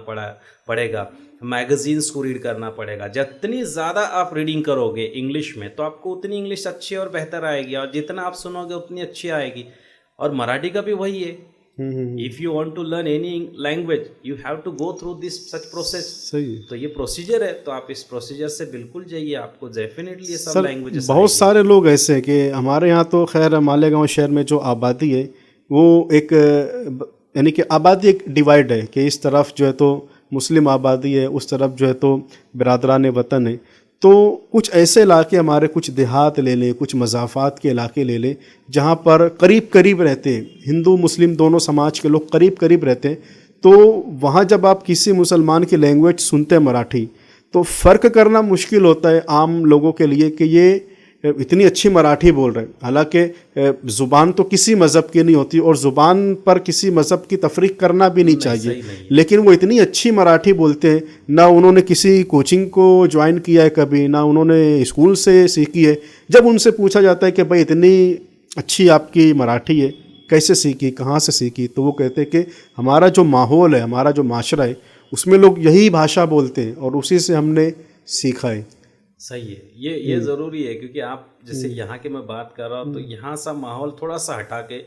पड़ेगा, मैगजीन्स को रीड करना पड़ेगा। जितनी ज़्यादा आप रीडिंग करोगे इंग्लिश में, तो आपको उतनी इंग्लिश अच्छी और बेहतर आएगी, और जितना आप सुनोगे उतनी अच्छी आएगी। और मराठी का भी वही है if you want to learn any language you have to go through this such process. सही है। तो ये प्रोसीजर है, तो आप इस प्रोसीजर से बिल्कुल जाइए, आपको डेफिनेटली ये सब सर लैंग्वेजेस बहुत सारे लोग ऐसे हैं कि हमारे यहाँ तो खैर मालेगांव शहर में जो आबादी है वो एक यानी कि आबादी एक डिवाइड है कि इस तरफ जो है तो मुस्लिम आबादी है, उस तरफ जो है तो बिरादरान वतन है। तो कुछ ऐसे इलाके हमारे, कुछ देहात ले लें, कुछ मज़ाफ़ात के इलाके ले लें जहाँ पर करीब करीब रहते हैं, हिंदू मुस्लिम दोनों समाज के लोग करीब करीब रहते हैं। तो वहाँ जब आप किसी मुसलमान की लैंग्वेज सुनते हैं मराठी, तो फ़र्क करना मुश्किल होता है आम लोगों के लिए कि ये इतनी अच्छी मराठी बोल रहे हैं। हालांकि ज़ुबान तो किसी मज़हब की नहीं होती और ज़ुबान पर किसी मज़हब की तफरीक करना भी नहीं चाहिए, लेकिन वो इतनी अच्छी मराठी बोलते हैं। ना उन्होंने किसी कोचिंग को ज्वाइन किया है कभी, ना उन्होंने स्कूल से सीखी है। जब उनसे पूछा जाता है कि भाई इतनी अच्छी आपकी मराठी है, कैसे सीखी, कहाँ से सीखी, तो वो कहते हैं कि हमारा जो माहौल है, हमारा जो माशरा है, उसमें लोग यही भाषा बोलते हैं और उसी से हमने सीखा है। सही है, ये ज़रूरी है, क्योंकि आप जैसे यहाँ की मैं बात कर रहा हूँ तो यहाँ सा माहौल थोड़ा सा हटा के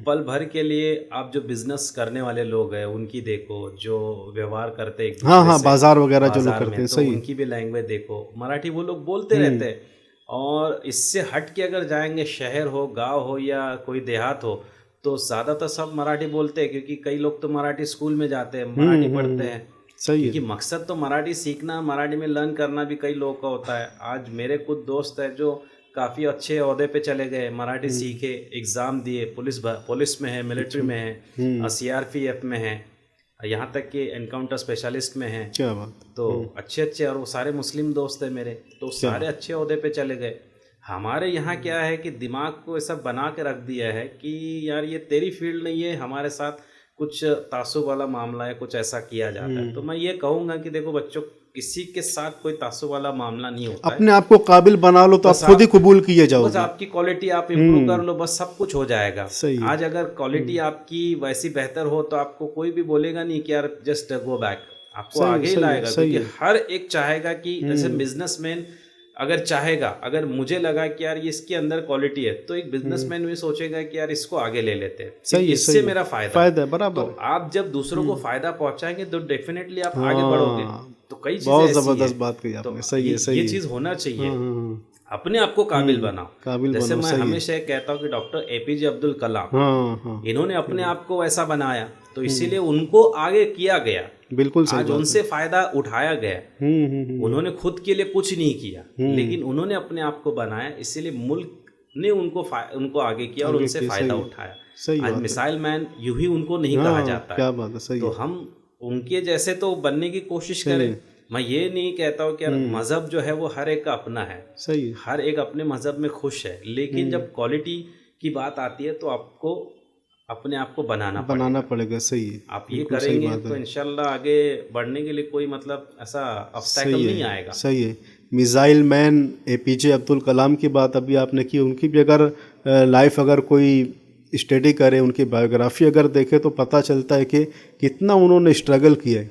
पल भर के लिए आप जो बिजनेस करने वाले लोग हैं उनकी देखो, जो व्यवहार करते हैं हाँ, बाजार वगैरह जो लोग करते हैं, तो उनकी भी लैंग्वेज देखो। मराठी वो लोग बोलते रहते हैं। और इससे हट के अगर जाएंगे, शहर हो, गाँव हो या कोई देहात हो, तो ज़्यादातर सब मराठी बोलते हैं, क्योंकि कई लोग तो मराठी स्कूल में जाते हैं, मराठी पढ़ते हैं। सही है। क्योंकि मकसद तो मराठी सीखना, मराठी में लर्न करना भी कई लोगों का होता है। आज मेरे कुछ दोस्त हैं जो काफ़ी अच्छे ओहदे पे चले गए, मराठी सीखे, एग्ज़ाम दिए, पुलिस में है, मिलिट्री में है, CRPF में है, यहाँ तक कि एनकाउंटर स्पेशलिस्ट में है। क्या बात। तो अच्छे और वो सारे मुस्लिम दोस्त हैं मेरे, तो सारे अच्छे ओहदे पे चले गए। हमारे यहाँ क्या है कि दिमाग को ऐसा बना के रख दिया है कि यार ये तेरी फील्ड नहीं है, हमारे साथ कुछ तासुब वाला मामला है, कुछ ऐसा किया जाता है। तो मैं ये कहूँगा कि देखो बच्चों, किसी के साथ कोई तासुब वाला मामला नहीं होता है। अपने आप को काबिल बना लो तो आप खुद ही कबूल किए जाओगे। बस आपकी क्वालिटी आप इम्प्रूव कर लो, बस सब कुछ हो जाएगा। सही। आज अगर क्वालिटी आपकी वैसी बेहतर हो तो आपको कोई भी बोलेगा नहीं कि यार जस्ट गो बैक, आपको आगे ही लाएगा। क्योंकि हर एक चाहेगा कि जैसे बिजनेसमैन अगर चाहेगा, अगर मुझे लगा कि यार ये इसके अंदर क्वालिटी है, तो एक बिजनेसमैन भी सोचेगा कि यार इसको आगे ले लेते हैं, सही, इससे सही, मेरा फायदा है। बराबर। तो आप जब दूसरों को फायदा पहुंचाएंगे तो डेफिनेटली आप आगे बढ़ोगे। तो कई चीजें बहुत ऐसी जबरदस्त हैं। बात कही आपने। तो सही है, सही ये है। चीज होना चाहिए, अपने आप को काबिल बनाओ। जैसे मैं हमेशा कहता हूँ कि डॉक्टर APJ अब्दुल कलाम, इन्होंने अपने आप को ऐसा बनाया, तो इसीलिए उनको आगे किया गया। बिल्कुल सही। आज उनसे फायदा उठाया गया। उन्होंने खुद के लिए कुछ नहीं किया, लेकिन उन्होंने अपने आप को बनाया, इसीलिए मुल्क ने उनको आगे किया और उनसे फायदा उठाया। आज मिसाइल मैन यूं ही उनको नहीं कहा जाता। क्या बात है। सही। तो हम उनके जैसे तो बनने की कोशिश करें। मैं ये नहीं कहता हूँ कि यार मजहब जो है वो हर एक का अपना है, सही, हर एक अपने मजहब में खुश है, लेकिन जब क्वालिटी की बात आती है तो आपको अपने आप को बनाना पड़ेगा। सही है। आप ये करेंगे तो इंशाल्लाह आगे बढ़ने के लिए कोई मतलब ऐसा ऑब्स्टैकल नहीं आएगा। सही है। Missile man APJ Abdul Kalam की बात अभी आपने की, उनकी भी अगर लाइफ अगर कोई स्टडी करे, उनकी बायोग्राफी अगर देखे तो पता चलता है कि कितना उन्होंने स्ट्रगल किया है।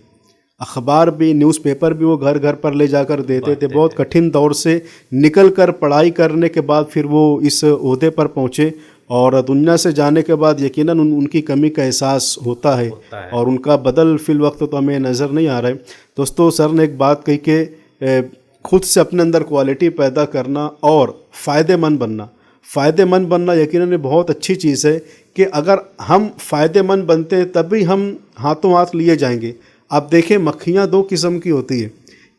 अखबार भी, न्यूज़पेपर भी वो घर घर पर ले जाकर देते थे। बहुत कठिन दौर से निकल कर पढ़ाई करने के बाद फिर वो इस ओहदे पर पहुँचे और दुनिया से जाने के बाद यकीनन उनकी कमी का एहसास होता है और उनका बदल फिल वक्त तो हमें नज़र नहीं आ रहा है। दोस्तों, सर ने एक बात कही कि खुद से अपने अंदर क्वालिटी पैदा करना और फ़ायदेमंद बनना यकीनन बहुत अच्छी चीज़ है कि अगर हम फ़ायदेमंद बनते हैं तभी हम हाथों हाथ लिए जाएंगे। आप देखें, मक्खियाँ दो किस्म की होती है।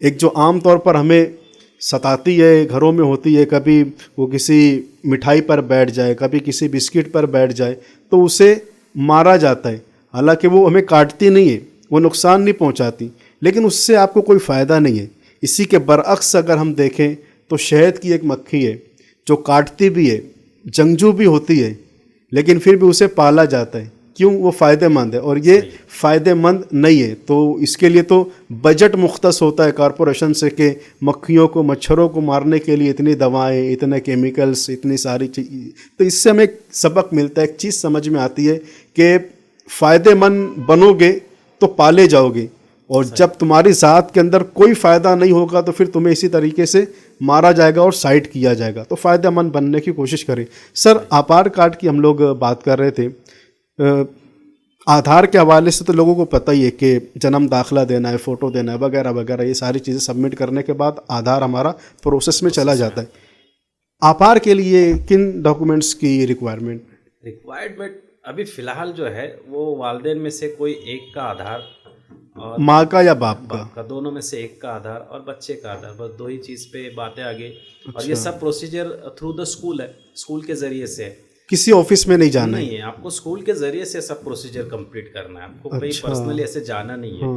एक जो आम तौर पर हमें सताती है, घरों में होती है, कभी वो किसी मिठाई पर बैठ जाए, कभी किसी बिस्किट पर बैठ जाए तो उसे मारा जाता है। हालांकि वो हमें काटती नहीं है, वो नुकसान नहीं पहुंचाती, लेकिन उससे आपको कोई फ़ायदा नहीं है। इसी के बरअक्स अगर हम देखें तो शहद की एक मक्खी है जो काटती भी है, जंगजू भी होती है, लेकिन फिर भी उसे पाला जाता है। क्यों? वो फ़ायदेमंद है और ये फ़ायदेमंद नहीं है। तो इसके लिए तो बजट मुख्तस होता है कॉरपोरेशन से कि मक्खियों को, मच्छरों को मारने के लिए इतनी दवाएं, इतने केमिकल्स, इतनी सारी चीज़। तो इससे हमें एक सबक मिलता है, एक चीज़ समझ में आती है कि फ़ायदेमंद बनोगे तो पाले जाओगे, और जब तुम्हारी ज़ात के अंदर कोई फ़ायदा नहीं होगा तो फिर तुम्हें इसी तरीके से मारा जाएगा और साइड किया जाएगा। तो फ़ायदेमंद बनने की कोशिश करें। सर, आपार कार्ड की हम लोग बात कर रहे थे। आधार के हवाले से तो लोगों को पता ही है कि जन्म दाखिला देना है, फ़ोटो देना है वगैरह वगैरह, ये सारी चीज़ें सबमिट करने के बाद आधार हमारा प्रोसेस में चला जाता है। आपार के लिए किन डॉक्यूमेंट्स की रिक्वायरमेंट अभी फ़िलहाल जो है वो वालिदैन में से कोई एक का आधार और माँ का या बाप का? बाप का, दोनों में से एक का आधार और बच्चे का आधार, बस दो ही चीज़ पे बातें आगे। और ये सब प्रोसीजर थ्रू द स्कूल है, स्कूल के ज़रिए से है, किसी ऑफिस में नहीं जाना है? नहीं है। आपको स्कूल के ज़रिए से सब प्रोसीजर कंप्लीट करना है, आपको कहीं पर्सनली ऐसे जाना नहीं है,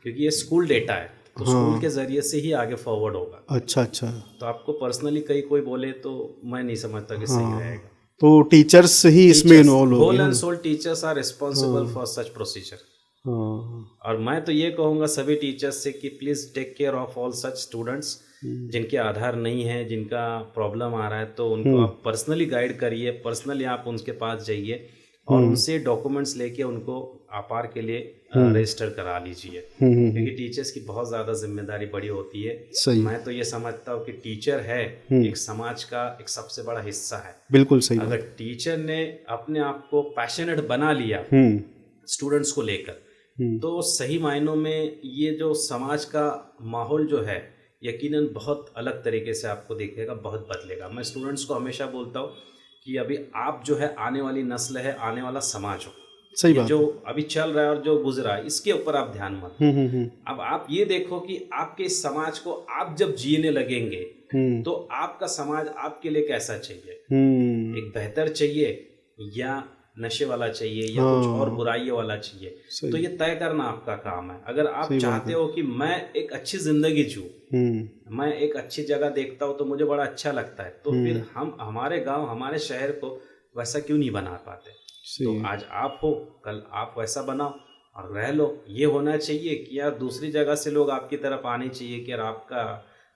क्योंकि ये स्कूल डेटा है तो स्कूल के ज़रिए से ही आगे फॉरवर्ड होगा। अच्छा अच्छा। तो आपको पर्सनली कहीं कोई बोले तो मैं नहीं समझता कि सही रहेगा। तो टीचर्स ही इसमें इन्वॉल्व हो whole and soul teachers are responsible for such procedure. और मैं तो ये कहूँगा सभी टीचर्स से कि please take care of all such students जिनके आधार नहीं है, जिनका प्रॉब्लम आ रहा है, तो उनको आप पर्सनली गाइड करिए, पर्सनली आप उनके पास जाइए और उनसे डॉक्यूमेंट्स लेके उनको आपार के लिए रजिस्टर करा लीजिए, क्योंकि टीचर्स की बहुत ज़्यादा जिम्मेदारी बड़ी होती है। सही। मैं तो ये समझता हूँ कि टीचर है एक समाज का एक सबसे बड़ा हिस्सा है। बिल्कुल सही। अगर टीचर ने अपने आप को पैशनेट बना लिया स्टूडेंट्स को लेकर, तो सही मायनों में ये जो समाज का माहौल जो है यकीनन बहुत अलग तरीके से आपको दिखेगा, बहुत बदलेगा। मैं स्टूडेंट्स को हमेशा बोलता हूँ कि अभी आप जो है आने वाली नस्ल है, आने वाला समाज हो। सही बात। जो अभी चल रहा है और जो गुजरा है इसके ऊपर आप ध्यान मत दो। अब आप ये देखो कि आपके इस समाज को आप जब जीने लगेंगे तो आपका समाज आपके लिए कैसा चाहिए, एक बेहतर चाहिए या नशे वाला चाहिए या कुछ और बुराइयों वाला चाहिए, तो ये तय करना आपका काम है। अगर आप चाहते हो कि मैं एक अच्छी जिंदगी जीऊं, मैं एक अच्छी जगह देखता हूँ तो मुझे बड़ा अच्छा लगता है, तो फिर हम हमारे गांव हमारे शहर को वैसा क्यों नहीं बना पाते? तो आज आप हो, कल आप वैसा बनाओ और रह लो। ये होना चाहिए कि यार दूसरी जगह से लोग आपकी तरफ आने चाहिए कि यार आपका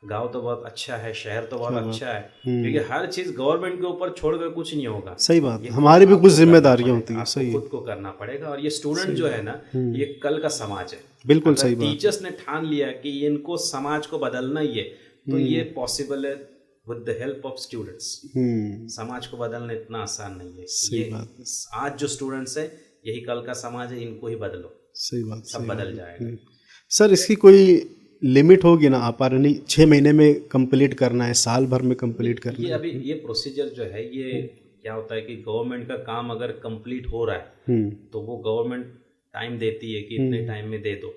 गांव तो बहुत अच्छा है, शहर तो बहुत अच्छा है, क्योंकि हर चीज गवर्नमेंट के ऊपर छोड़कर कुछ नहीं होगा। सही बात, हमारी भी कुछ जिम्मेदारियां होती है। सही, खुद को करना पड़ेगा। और ये स्टूडेंट जो है ना, ये कल का समाज है। बिल्कुल सही बात। टीचर्स ने ठान लिया कि इनको समाज को बदलना ही है, तो ये पॉसिबल है with the help of students. समाज को बदलना इतना आसान नहीं है। ये आज जो स्टूडेंट्स है यही कल का समाज है, इनको ही बदलो। सही बात, सब बदल जाएगा। सर इसकी कोई लिमिट होगी ना? आपार नहीं 6 महीने में कंप्लीट करना है, साल भर में कंप्लीट करना है? ये अभी ये प्रोसीजर जो है ये क्या होता है कि गवर्नमेंट का काम अगर कंप्लीट हो रहा है तो वो गवर्नमेंट टाइम देती है कि इतने टाइम में दे दो।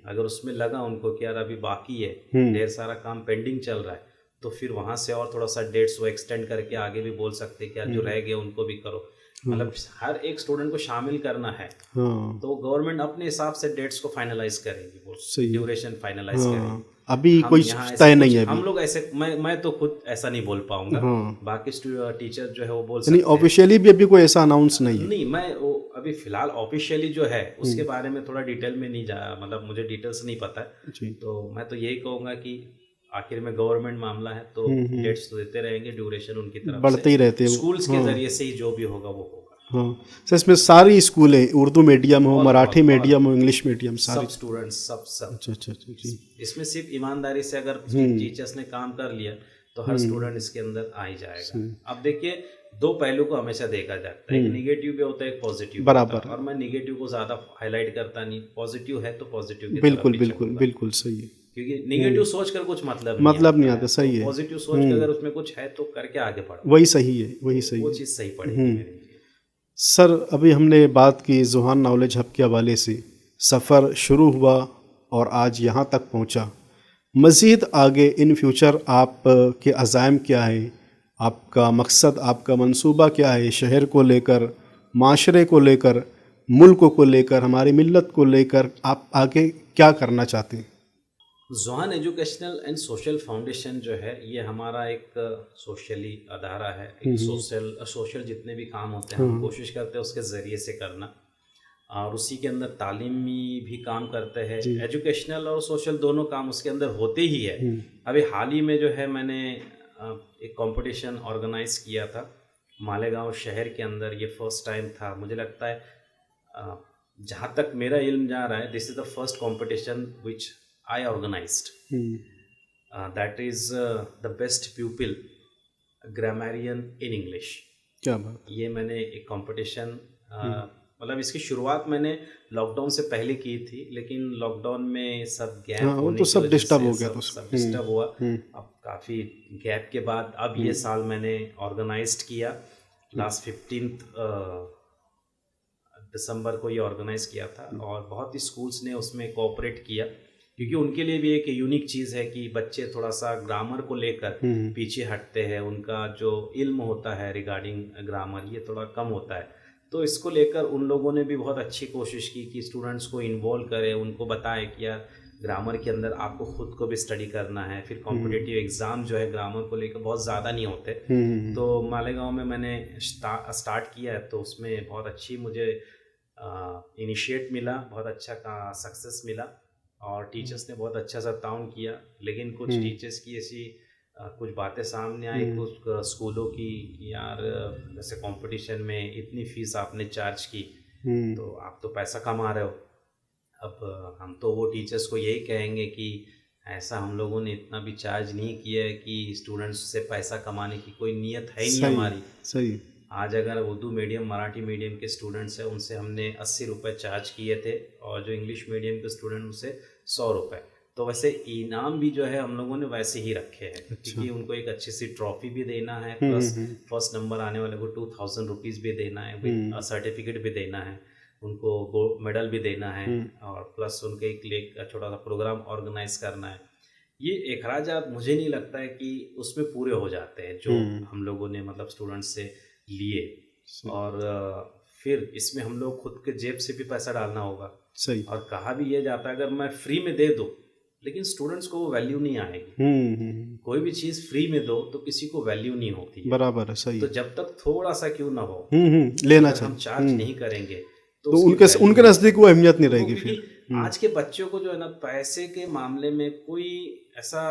अगर उसमें लगा उनको कि यार अभी बाकी है, ढेर सारा काम पेंडिंग चल रहा है, तो फिर वहां से और थोड़ा सा डेट्स वो एक्सटेंड करके आगे भी बोल सकते हैं कि यार जो रह गए उनको भी करो। मतलब हर एक स्टूडेंट को शामिल करना है, तो गवर्नमेंट अपने हिसाब से डेट्स को फाइनलाइज करेगी, वो ड्यूरेशन फाइनलाइज करेगी। अभी कोई तय नहीं है। हम लोग ऐसे मैं तो खुद ऐसा नहीं बोल पाऊंगा, बाकी टीचर जो है वो बोल सकते हैं। ऑफिशियली भी अभी कोई ऐसा अनाउंस नहीं है? नहीं, मैं वो अभी फिलहाल ऑफिशियली जो है उसके बारे में थोड़ा डिटेल में नहीं जा, मतलब मुझे डिटेल्स नहीं पता है। तो मैं तो यही कहूँगा कि आखिर में गवर्नमेंट मामला है तो डेट्स तो देते रहेंगे, ड्यूरेशन उनकी तरफ बढ़ते ही रहते हैं, स्कूल्स के जरिए से ही जो भी होगा वो होगा। हाँ सर, इसमें सारी स्कूल है, उर्दू मीडियम हो, मराठी मीडियम हो, इंग्लिश मीडियम, सब स्टूडेंट्स सब। अच्छा। इसमें सिर्फ ईमानदारी से अगर टीचर्स ने काम कर लिया तो हर स्टूडेंट इसके अंदर आ ही जाएगा। अब देखिए, दो पहलू को हमेशा देखा जाता है, एक निगेटिव भी होता है, एक पॉजिटिव बराबर। और मैं निगेटिव को ज्यादा हाईलाइट करता नहीं, पॉजिटिव है तो पॉजिटिव। बिल्कुल सही है, क्योंकि निगेटिव सोच कर कुछ मतलब नहीं आता। सही है, पॉजिटिव सोच कर अगर उसमें कुछ है तो करके आगे बढ़ो, वही सही है, वही सही, वो चीज़ सही पड़ेगी। सर अभी हमने बात की ज़ुहान नॉलेज हब के हवाले से, सफ़र शुरू हुआ और आज यहाँ तक पहुँचा। मज़ीद आगे इन फ्यूचर आप के अज़ाइम क्या है, आपका मकसद, आपका मंसूबा क्या है, शहर को लेकर, माशरे को लेकर, मुल्क को लेकर, हमारी मिल्लत को लेकर आप आगे क्या करना चाहते हैं? ज़ुहान एजुकेशनल एंड सोशल फाउंडेशन जो है ये हमारा एक सोशली अदारा है, एक सोशल जितने भी काम होते हैं हम कोशिश करते हैं उसके ज़रिए से करना, और उसी के अंदर तालीमी भी काम करते हैं, एजुकेशनल और सोशल दोनों काम उसके अंदर होते ही है। अभी हाल ही में जो है मैंने एक कंपटीशन ऑर्गेनाइज किया था मालेगांव शहर के अंदर, ये फर्स्ट टाइम था। मुझे लगता है जहाँ तक मेरा इल्म जा रहा है, this is the first competition which I organized. That is the best pupil grammarian in English. क्या बात! ये मैंने एक कंपटीशन मतलब इसकी शुरुआत मैंने लॉकडाउन से पहले की थी, लेकिन लॉकडाउन में सब गैप हाँ, वो होने तो की सब वजह डिस्टर्ब से हो गया, सब तो सब डिस्टर्ब हुआ। हम्म। अब काफ़ी गैप के बाद अब ये साल मैंने ऑर्गेनाइज्ड किया, लास्ट 15 दिसंबर को ये ऑर्गेनाइज किया था, और बहुत ही स्कूल्स ने उसमें कोऑपरेट किया, क्योंकि उनके लिए भी एक यूनिक चीज़ है कि बच्चे थोड़ा सा ग्रामर को लेकर पीछे हटते हैं, उनका जो इल्म होता है रिगार्डिंग ग्रामर ये थोड़ा कम होता है। तो इसको लेकर उन लोगों ने भी बहुत अच्छी कोशिश की कि स्टूडेंट्स को इन्वॉल्व करें, उनको बताएं कि यार ग्रामर के अंदर आपको खुद को भी स्टडी करना है, फिर कॉम्पिटिटिव एग्ज़ाम जो है ग्रामर को लेकर बहुत ज़्यादा नहीं होते। तो मालेगांव में मैंने स्टार्ट किया है, तो उसमें बहुत अच्छी मुझे इनिशिएट मिला, बहुत अच्छा का सक्सेस मिला, और टीचर्स ने बहुत अच्छा सा ताउन किया। लेकिन कुछ टीचर्स की ऐसी कुछ बातें सामने आई कुछ स्कूलों की कि यार जैसे कंपटीशन में इतनी फीस आपने चार्ज की, तो आप तो पैसा कमा रहे हो। अब हम तो वो टीचर्स को यही कहेंगे कि ऐसा हम लोगों ने इतना भी चार्ज नहीं किया है कि स्टूडेंट्स से पैसा कमाने की कोई नीयत है ही नहीं हमारी। सही। आज अगर उर्दू मीडियम मराठी मीडियम के स्टूडेंट्स हैं उनसे हमने 80 रुपये चार्ज किए थे, और जो इंग्लिश मीडियम के स्टूडेंट उनसे 100 रुपये। तो वैसे इनाम भी जो है हम लोगों ने वैसे ही रखे हैं, क्योंकि उनको एक अच्छी सी ट्रॉफी भी देना है, प्लस फर्स्ट नंबर आने वाले को 2000 रुपीज़ भी देना है, विद सर्टिफिकेट भी देना है, उनको गोल्ड मेडल भी देना है, और प्लस उनके एक लिए छोटा सा प्रोग्राम ऑर्गेनाइज करना है। ये अखराजात मुझे नहीं लगता है कि उसमें पूरे हो जाते हैं जो हम लोगों ने मतलब स्टूडेंट्स से लिए, और फिर इसमें हम लोग खुद के जेब से भी पैसा डालना होगा। सही। और कहा भी ये जाता है अगर मैं फ्री में दे दूँ लेकिन स्टूडेंट्स को वो वैल्यू नहीं आएगी। कोई भी चीज़ फ्री में दो तो किसी को वैल्यू नहीं होती है। बराबर है, सही। तो जब तक थोड़ा सा क्यों ना हो लेना चाहिए, हम चार्ज नहीं करेंगे तो उनके नज़दीक वो अहमियत नहीं रहेगी। फिर आज के बच्चों को जो है ना पैसे के मामले में कोई ऐसा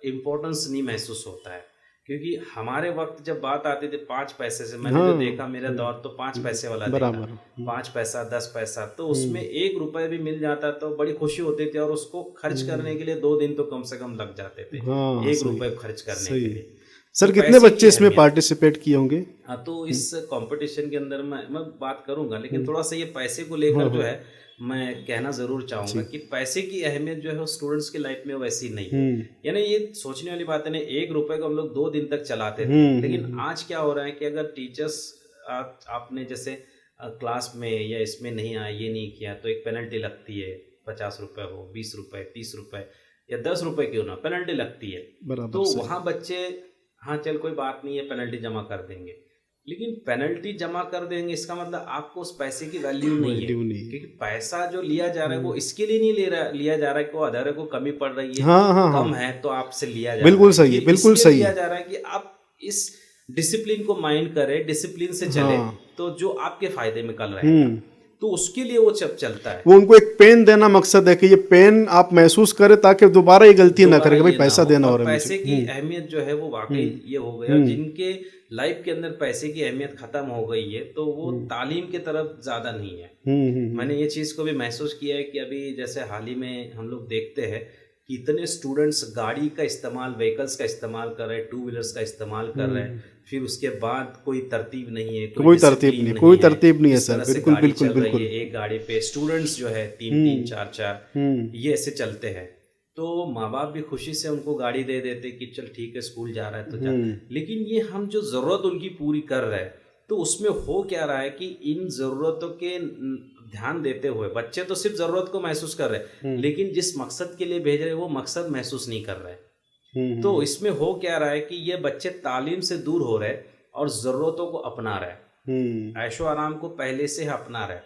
इम्पोर्टेंस नहीं महसूस होता है, क्योंकि हमारे वक्त जब बात आती थी 5 पैसे से, मैंने जो देखा मेरा दौर तो 5 पैसे वाला देखा, 5 पैसा 10 पैसा, तो उसमें 1 रुपए भी मिल जाता तो बड़ी खुशी होती थी, और उसको खर्च करने के लिए 2 दिन तो कम से कम लग जाते थे 1 रुपए खर्च करने के लिए। सर कितने बच्चे इसमें पार्टिसिपेट किए होंगे? हाँ, तो इस कंपटीशन के अंदर मैं बात करूंगा, लेकिन थोड़ा सा ये पैसे को लेकर जो है मैं कहना ज़रूर चाहूँगा कि पैसे की अहमियत जो है स्टूडेंट्स की लाइफ में वैसी नहीं है। यानी ये सोचने वाली बात है ना, 1 रुपए को हम लोग 2 दिन तक चलाते थे, लेकिन आज क्या हो रहा है कि अगर टीचर्स आपने जैसे क्लास में या इसमें नहीं आया, ये नहीं किया, तो एक पेनल्टी लगती है, 50 रुपये हो, 20 रुपये, 30 रुपये या 10 रुपये क्यों ना, पेनल्टी लगती है। तो वहाँ बच्चे हाँ चल कोई बात नहीं है पेनल्टी जमा कर देंगे, लेकिन पेनल्टी जमा कर देंगे इसका मतलब आपको उस पैसे की वैल्यू नहीं है, क्योंकि पैसा जो लिया जा रहा है वो इसके लिए नहीं लिया जा रहा है कि वो अदारे को कमी पड़ रही है, कम है तो आपसे लिया जा रहा है। बिल्कुल सही है, बिल्कुल सही लिया जा रहा है कि आप इस डिसिप्लिन को माइंड करें, डिसिप्लिन से चले, तो जो आपके फायदे में कल रहेगा, तो उसके लिए वो चलता है। वो उनको एक पेन देना मकसद है कि ये पेन आप महसूस करें ताकि दोबारा ये गलती ना करें, भाई पैसा देना हो रहा है। पैसे की अहमियत जो है वो वाकई ये हो गया, जिनके लाइफ के अंदर पैसे की अहमियत खत्म हो गई है तो वो तालीम की तरफ ज़्यादा नहीं है। मैंने ये चीज़ को भी महसूस किया है कि अभी जैसे हाल ही में हम लोग देखते हैं कि इतने स्टूडेंट्स गाड़ी का इस्तेमाल, व्हीकल्स का इस्तेमाल कर रहे हैं, 2 व्हीलर्स का इस्तेमाल कर रहे हैं, फिर उसके बाद कोई तरतीब नहीं है, कोई तरतीब नहीं है सर, बिल्कुल बिल्कुल बिल्कुल। एक गाड़ी पे स्टूडेंट्स जो है 3-3 4-4 ये ऐसे चलते हैं, तो माँ बाप भी खुशी से उनको गाड़ी दे देते कि चल ठीक है स्कूल जा रहा है तो जा, लेकिन ये हम जो ज़रूरत उनकी पूरी कर रहे हैं तो उसमें हो क्या रहा है कि इन ज़रूरतों के ध्यान देते हुए बच्चे तो सिर्फ ज़रूरत को महसूस कर रहे हैं, लेकिन जिस मकसद के लिए भेज रहे हैं वो मकसद महसूस नहीं कर रहे। तो इसमें हो क्या रहा है कि ये बच्चे तालीम से दूर हो रहे और ज़रूरतों को अपना रहे, ऐशो आराम को पहले से अपना रहे।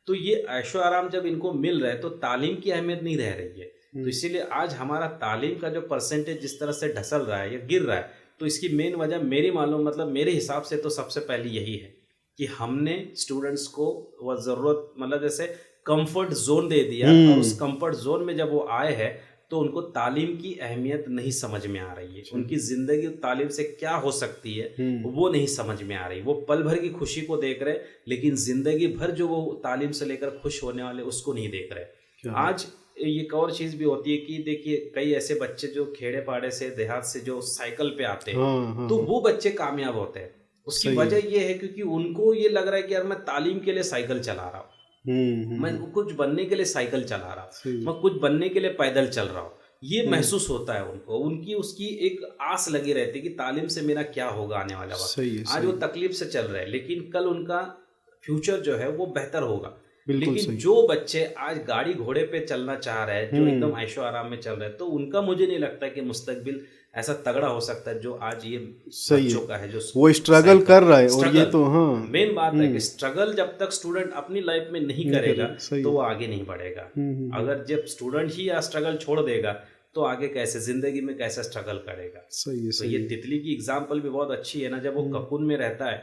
तो ये ऐशो आराम जब इनको मिल रहा है तो तालीम की अहमियत नहीं रह रही है। तो इसीलिए आज हमारा तालीम का जो परसेंटेज जिस तरह से ढसल रहा है या गिर रहा है, तो इसकी मेन वजह मेरी मालूम मतलब मेरे हिसाब से तो सबसे पहले यही है कि हमने स्टूडेंट्स को वह ज़रूरत मतलब जैसे कंफर्ट जोन दे दिया, और उस कंफर्ट जोन में जब वो आए हैं तो उनको तालीम की अहमियत नहीं समझ में आ रही है, उनकी ज़िंदगी तालीम से क्या हो सकती है वो नहीं समझ में आ रही। वो पल भर की खुशी को देख रहे लेकिन ज़िंदगी भर जो वो तालीम से लेकर खुश होने वाले उसको नहीं देख रहे। आज एक और चीज़ भी होती है कि देखिए कई ऐसे बच्चे जो खेड़े पाड़े से देहात से जो साइकिल पे आते हैं तो वो बच्चे कामयाब होते हैं, उसकी वजह ये है क्योंकि उनको ये लग रहा है कि यार मैं तालीम के लिए साइकिल चला रहा हूँ, मैं कुछ बनने के लिए साइकिल चला रहा हूँ, मैं कुछ बनने के लिए पैदल चल रहा हूँ, ये महसूस होता है उनको। उनकी उसकी एक आस लगी रहती है कि तालीम से मेरा क्या होगा आने वाला वक्त। आज वो तकलीफ से चल रहे हैं, लेकिन कल उनका फ्यूचर जो है वो बेहतर होगा। लेकिन जो बच्चे आज गाड़ी घोड़े पे चलना चाह रहे हैं, जो एकदम ऐशो आराम में चल रहे हैं, तो उनका मुझे नहीं लगता कि मुस्तकबिल ऐसा तगड़ा हो सकता है जो आज ये बच्चों का है, जो वो स्ट्रगल कर रहा है। और ये तो मेन बात है कि स्ट्रगल जब तक स्ट्रूडेंट अपनी लाइफ में नहीं करेगा तो वो आगे नहीं बढ़ेगा। अगर जब स्टूडेंट ही स्ट्रगल छोड़ देगा तो आगे कैसे जिंदगी में कैसे स्ट्रगल करेगा। तो ये तितली की एग्जांपल भी बहुत अच्छी है ना, जब वो ककून में रहता है,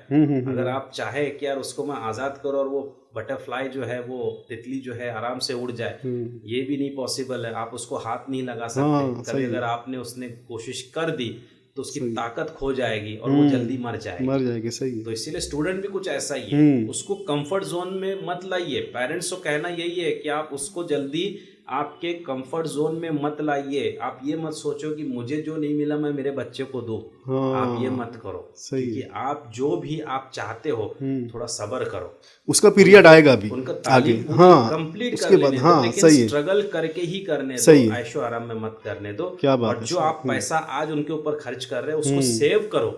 अगर आप चाहे कि यार उसको मैं आजाद करो और वो बटरफ्लाई जो है, वो तितली जो है आराम से उड़ जाए, ये भी नहीं पॉसिबल है। आप उसको हाथ नहीं लगा सकते। कभी अगर आपने उसने कोशिश कर दी तो उसकी ताकत खो जाएगी और वो जल्दी मर जाएगी। सही। तो इसीलिए स्टूडेंट भी कुछ ऐसा ही है, उसको कंफर्ट जोन में मत लाइए। पेरेंट्स को कहना यही है कि आप उसको जल्दी आपके कंफर्ट जोन में मत लाइए। आप ये मत सोचो कि मुझे जो नहीं मिला मैं मेरे बच्चे को दूं। आप ये मत करो, क्योंकि आप जो भी आप चाहते हो थोड़ा सब्र करो, उसका पीरियड आएगा भी उनका तालीम कंप्लीट कर लेने दो, लेकिन स्ट्रगल करके ही करने दो, ऐशो आराम में मत करने दो। और जो आप पैसा आज उनके ऊपर खर्च कर रहे हो उसको सेव करो।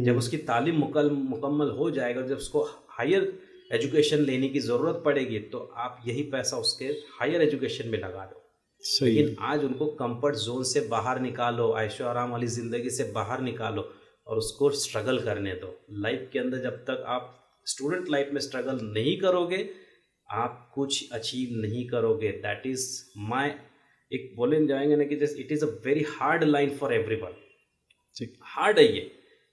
जब उसकी तालीम मुकम्मल हो जाएगा, जब उसको हायर एजुकेशन लेने की जरूरत पड़ेगी तो आप यही पैसा उसके हायर एजुकेशन में लगा दो। लेकिन आज उनको कंफर्ट जोन से बाहर निकालो, ऐशो आराम वाली जिंदगी से बाहर निकालो और उसको स्ट्रगल करने दो। लाइफ के अंदर जब तक आप स्टूडेंट लाइफ में स्ट्रगल नहीं करोगे आप कुछ अचीव नहीं करोगे। दैट इज माई एक बोले जाएंगे ना कि just it is a very hard line for everyone. Hard है ये।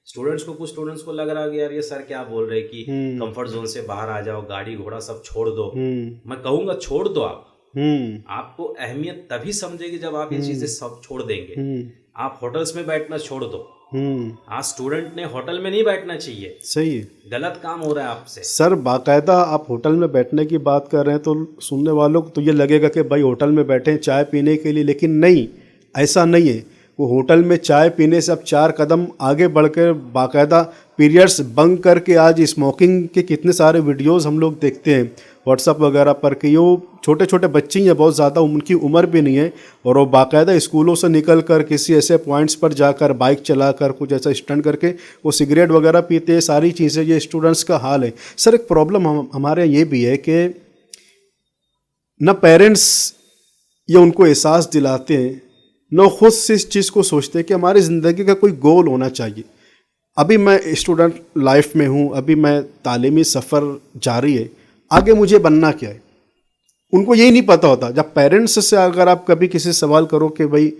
स्टूडेंट्स को, कुछ स्टूडेंट्स को लग रहा है यार ये सर क्या बोल रहे हैं कि कंफर्ट जोन से बाहर आ जाओ, गाड़ी घोड़ा सब छोड़ दो। मैं कहूंगा छोड़ दो। आपको अहमियत तभी समझेगी जब आप ये चीजें सब छोड़ देंगे। आप होटल्स में बैठना छोड़ दो। आज स्टूडेंट ने होटल में नहीं बैठना चाहिए। सही है, गलत काम हो रहा है आपसे। सर बाकायदा आप होटल में बैठने की बात कर रहे हैं तो सुनने वालों को तो ये लगेगा कि भाई होटल में बैठे चाय पीने के लिए, लेकिन नहीं, ऐसा नहीं है। वो होटल में चाय पीने से अब 4 कदम आगे बढ़कर बाकायदा पीरियड्स बंक करके आज स्मोकिंग के कितने सारे वीडियोस हम लोग देखते हैं व्हाट्सअप वगैरह पर कि वो छोटे छोटे बच्चे ही हैं, बहुत ज़्यादा उनकी उम्र भी नहीं है, और वो बाकायदा स्कूलों से निकल कर किसी ऐसे पॉइंट्स पर जाकर बाइक चलाकर कुछ ऐसा स्टंट करके वो सिगरेट वगैरह पीते हैं। सारी चीज़ें ये स्टूडेंट्स का हाल है। सर एक प्रॉब्लम हमारे ये भी है कि न पेरेंट्स ये उनको एहसास दिलाते हैं, न खुद से इस चीज़ को सोचते हैं कि हमारी ज़िंदगी का कोई गोल होना चाहिए। अभी मैं स्टूडेंट लाइफ में हूँ, अभी मैं तालीमी सफ़र जारी है, आगे मुझे बनना क्या है, उनको यही नहीं पता होता। जब पेरेंट्स से अगर आप कभी किसी सवाल करो कि भाई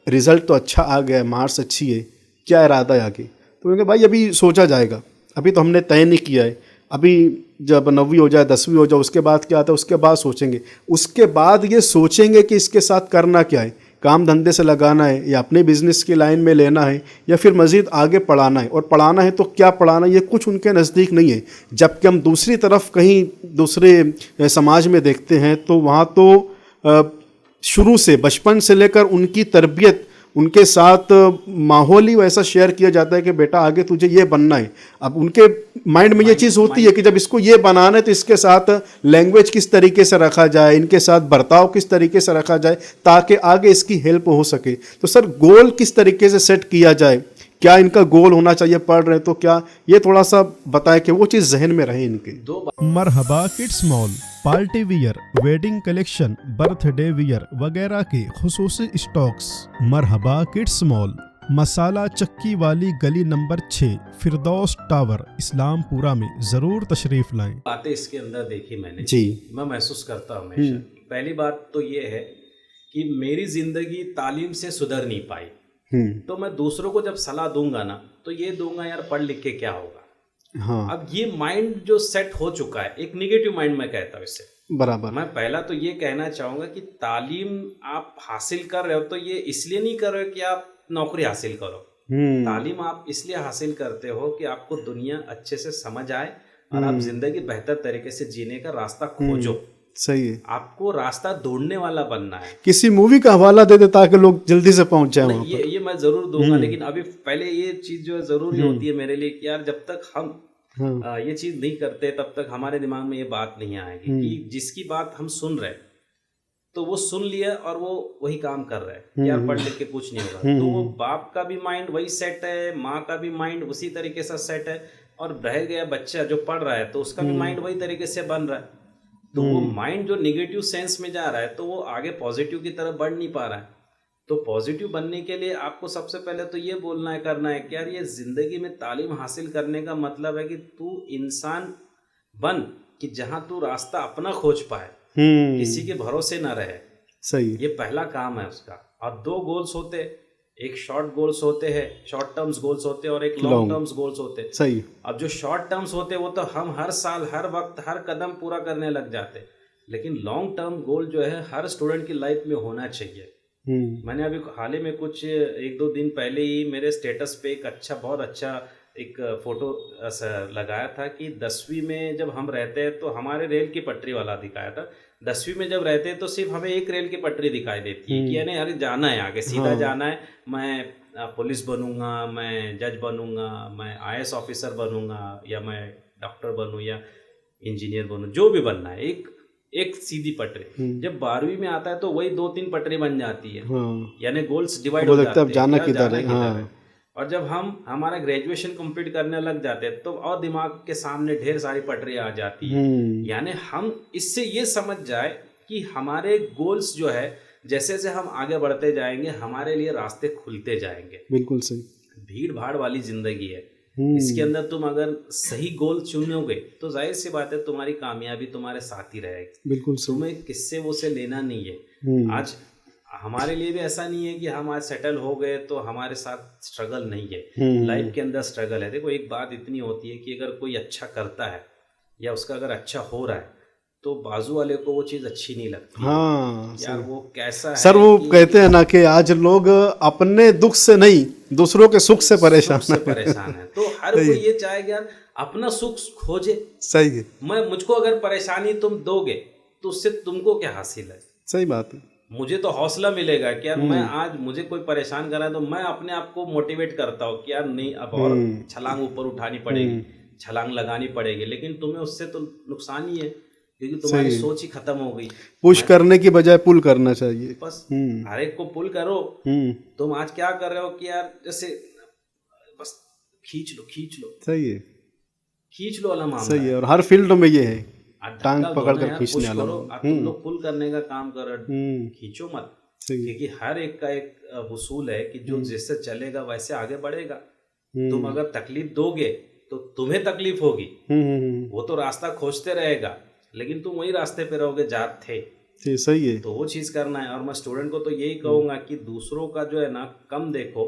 रिज़ल्ट तो अच्छा आ गया है, मार्क्स अच्छी है, क्या इरादा है आगे, तो उनके भाई अभी सोचा जाएगा, अभी तो हमने तय नहीं किया है, अभी जब 9वीं हो जाए 10वीं हो जाए उसके बाद क्या आता है, उसके बाद सोचेंगे। उसके बाद ये सोचेंगे कि इसके साथ करना क्या है, काम धंधे से लगाना है या अपने बिजनेस की लाइन में लेना है या फिर मज़ीद आगे पढ़ाना है, और पढ़ाना है तो क्या पढ़ाना है ये कुछ उनके नज़दीक नहीं है। जबकि हम दूसरी तरफ कहीं दूसरे समाज में देखते हैं तो वहाँ तो शुरू से बचपन से लेकर उनकी तरबियत, उनके साथ माहौल ही वैसा शेयर किया जाता है कि बेटा आगे तुझे ये बनना है। अब उनके माइंड में ये चीज़ होती है कि जब इसको ये बनाना है तो इसके साथ लैंग्वेज किस तरीके से रखा जाए, इनके साथ बर्ताव किस तरीके से रखा जाए ताकि आगे इसकी हेल्प हो सके। तो सर गोल किस तरीके से सेट किया जाए, क्या इनका गोल होना चाहिए, पढ़ रहे तो क्या, ये थोड़ा सा बताएं कि वो चीज़ जहन में रहे इनके। Marhaba kids mall party wear, wedding collection, birthday wear वगैरह के खुसूसी स्टॉक्स। मरहबा किड्स मॉल, मसाला चक्की वाली गली नंबर 6, फिरदौस टावर, इस्लामपुरा में जरूर तशरीफ लाएं। बातें इसके अंदर देखी मैंने जी, मैं महसूस करता हूँ हमेशा। पहली बात तो ये है कि मेरी जिंदगी तालीम से सुधर नहीं पाई, तो मैं दूसरों को जब सलाह दूंगा ना तो ये दूंगा यार पढ़ लिख के क्या होगा। हाँ, अब ये माइंड जो सेट हो चुका है, एक निगेटिव माइंड मैं कहता हूँ इससे। बराबर। मैं पहला तो ये कहना चाहूंगा कि तालीम आप हासिल कर रहे हो तो ये इसलिए नहीं कर रहे हो कि आप नौकरी हासिल करो। तालीम आप इसलिए हासिल करते हो कि आपको दुनिया अच्छे से समझ आए और आप जिंदगी बेहतर तरीके से जीने का रास्ता खोजो। सही है। आपको रास्ता ढूंढने वाला बनना है। किसी मूवी का हवाला दे दे ताकि लोग जल्दी से पहुंच जाए वहाँ पर। ये मैं जरूर दूंगा, लेकिन अभी पहले ये चीज जो है जरूरी होती है मेरे लिए कि यार जब तक हम ये चीज नहीं करते तब तक हमारे दिमाग में ये बात नहीं आएगी कि जिसकी बात हम सुन रहे तो वो सुन लिया और वो वही काम कर रहा है, यार पढ़ लिख के कुछ नहीं होगा। तो वो बाप का भी माइंड वही सेट है, माँ का भी माइंड उसी तरीके से सेट है, और रह गया बच्चा जो पढ़ रहा है तो उसका भी माइंड वही तरीके से बन रहा है। तो वो माइंड जो निगेटिव सेंस में जा रहा है तो वो आगे पॉजिटिव की तरफ बढ़ नहीं पा रहा है। तो पॉजिटिव बनने के लिए आपको सबसे पहले तो ये बोलना है, करना है कि यार ये जिंदगी में तालीम हासिल करने का मतलब है कि तू इंसान बन कि जहां तू रास्ता अपना खोज पाए, किसी के भरोसे ना रहे। सही। ये पहला काम है उसका। और 2 गोल्स होते, एक शॉर्ट गोल्स होते हैं, शॉर्ट टर्म्स गोल्स होते हैं, और एक लॉन्ग टर्म्स गोल्स होते हैं। सही। अब जो शॉर्ट टर्म्स होते हैं वो तो हम हर साल हर वक्त हर कदम पूरा करने लग जाते हैं, लेकिन लॉन्ग टर्म गोल जो है हर स्टूडेंट की लाइफ में होना चाहिए। मैंने अभी हाल ही में कुछ 1-2 दिन पहले ही मेरे स्टेटस पे एक बहुत अच्छा एक फोटो लगाया था कि 10वीं में जब हम रहते हैं तो हमारे रेल की पटरी वाला दिखाया था। 10वीं में जब रहते हैं तो सिर्फ हमें एक रेल की पटरी दिखाई देती है कि यानी अरे जाना है आगे, सीधा जाना है, मैं पुलिस बनूंगा, मैं जज बनूंगा, मैं IAS ऑफिसर बनूंगा, या मैं डॉक्टर बनूं या इंजीनियर बनूं, जो भी बनना है, एक सीधी पटरी। जब 12वीं में आता है तो वही 2-3 पटरी बन जाती है, यानी गोल्स डिवाइड हो जाते हैं, जाना किधर है। और जब हम हमारा ग्रेजुएशन कंप्लीट करने लग जाते हैं तो और दिमाग के सामने ढेर सारी पटरी आ जाती है। यानी हम इससे ये समझ जाए कि हमारे गोल्स जो है जैसे जैसे हम आगे बढ़ते जाएंगे हमारे लिए रास्ते खुलते जाएंगे। बिल्कुल सही। भीड़ भाड़ वाली जिंदगी है, इसके अंदर तुम अगर सही गोल चुनोगे तो जाहिर सी बात है तुम्हारी कामयाबी तुम्हारे साथ ही रहेगी। बिल्कुल सही। तुम्हें किससे वो से लेना नहीं है। आज हमारे लिए भी ऐसा नहीं है कि हम आज सेटल हो गए तो हमारे साथ स्ट्रगल नहीं है। लाइफ के अंदर स्ट्रगल है। देखो एक बात इतनी होती है कि अगर कोई अच्छा करता है या उसका अगर अच्छा हो रहा है तो बाजू वाले को वो चीज़ अच्छी नहीं लगती। हाँ, यार वो कैसा है सर, वो कहते हैं ना कि आज लोग अपने दुख से नहीं दूसरों के सुख से परेशान है। तो हर कोई ये चाहेगा यार अपना सुख खोजे। सही है। मुझको अगर परेशानी तुम दोगे तो उससे तुमको क्या हासिल है। सही बात है। मुझे तो हौसला मिलेगा कि यार मैं आज मुझे कोई परेशान कर रहा है तो मैं अपने आप को मोटिवेट करता हूँ कि यार नहीं अब और छलांग ऊपर उठानी पड़ेगी, छलांग लगानी पड़ेगी, लेकिन तुम्हें उससे तो नुकसान ही है क्योंकि तुम्हारी सोच ही खत्म हो गई। पुश करने की बजाय पुल करना चाहिए। बस हर एक को पुल करो। तुम आज क्या कर रहे हो कि यार जैसे बस खींच लो। सही है, खींच लो वाला मामला। सही है। और हर फील्ड में ये है, टांग पकड़ कर खींचने वाला। तुम लोग पुल करने का काम करो, खींचो मत, क्योंकि हर एक का एक उसूल है कि जो जैसे चलेगा वैसे आगे बढ़ेगा। तुम अगर तकलीफ दोगे तो तुम्हें तकलीफ होगी, वो तो रास्ता खोजते रहेगा लेकिन तुम वही रास्ते पे रहोगे जहाँ थे। सही है। तो वो चीज करना है। और मैं स्टूडेंट को तो यही कहूंगा कि दूसरों का जो है ना कम देखो,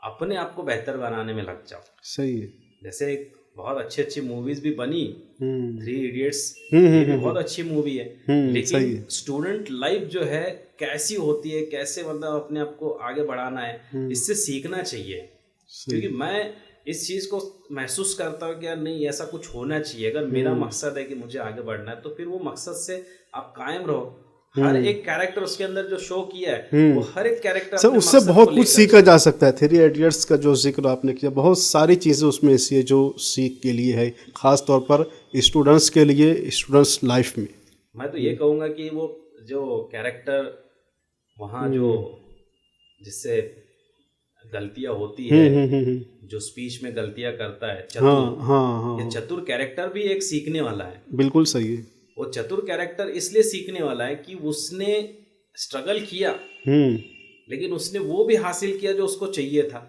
अपने आप को बेहतर बनाने में लग जाओ। सही है। जैसे एक बहुत अच्छी मूवीज भी बनी, 3 इडियट्स, ये भी बहुत अच्छी मूवी है। लेकिन स्टूडेंट लाइफ जो है कैसी होती है, कैसे मतलब अपने आप को आगे बढ़ाना है, इससे सीखना चाहिए। क्योंकि मैं इस चीज को महसूस करता हूँ कि यार नहीं ऐसा कुछ होना चाहिए। अगर मेरा मकसद है कि मुझे आगे बढ़ना है तो फिर वो मकसद से आप कायम रहो। हर एक कैरेक्टर उसके अंदर जो शो किया है वो हर एक कैरेक्टर सर उससे बहुत कुछ सीखा जा सकता है। 3 इडियट्स का जो जिक्र आपने किया, बहुत सारी चीज़ें उसमें ऐसी है जो सीख के लिए है, ख़ास तौर पर स्टूडेंट्स के लिए, स्टूडेंट्स लाइफ में। मैं तो ये कहूँगा कि वो जो कैरेक्टर वहाँ जो जिससे गलतियाँ होती है, जो स्पीच में गलतियाँ करता है चतुर, ये चतुर कैरेक्टर भी एक सीखने वाला है। बिल्कुल सही है। वो चतुर कैरेक्टर इसलिए सीखने वाला है कि उसने स्ट्रगल किया लेकिन उसने वो भी हासिल किया जो उसको चाहिए था।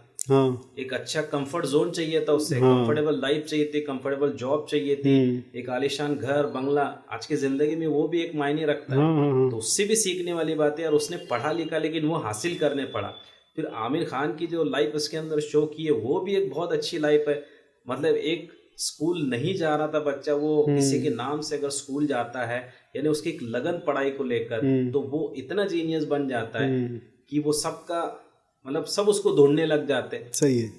एक अच्छा कंफर्ट जोन चाहिए था उससे, कंफर्टेबल लाइफ चाहिए थी, कंफर्टेबल जॉब चाहिए थी, एक आलीशान घर बंगला आज की जिंदगी में वो भी एक मायने रखता है। तो उससे भी सीखने वाली बात है। और उसने पढ़ा लिखा लेकिन वो हासिल करने पड़ा। फिर आमिर खान की जो लाइफ उसके अंदर शो की है वो भी एक बहुत अच्छी लाइफ है। मतलब एक स्कूल नहीं जा रहा था बच्चा, वो किसी के नाम से अगर स्कूल जाता है यानी उसकी एक लगन पढ़ाई को लेकर, तो वो इतना जीनियस बन जाता है कि वो सबका मतलब सब उसको ढूंढने लग जाते हैं। सही है,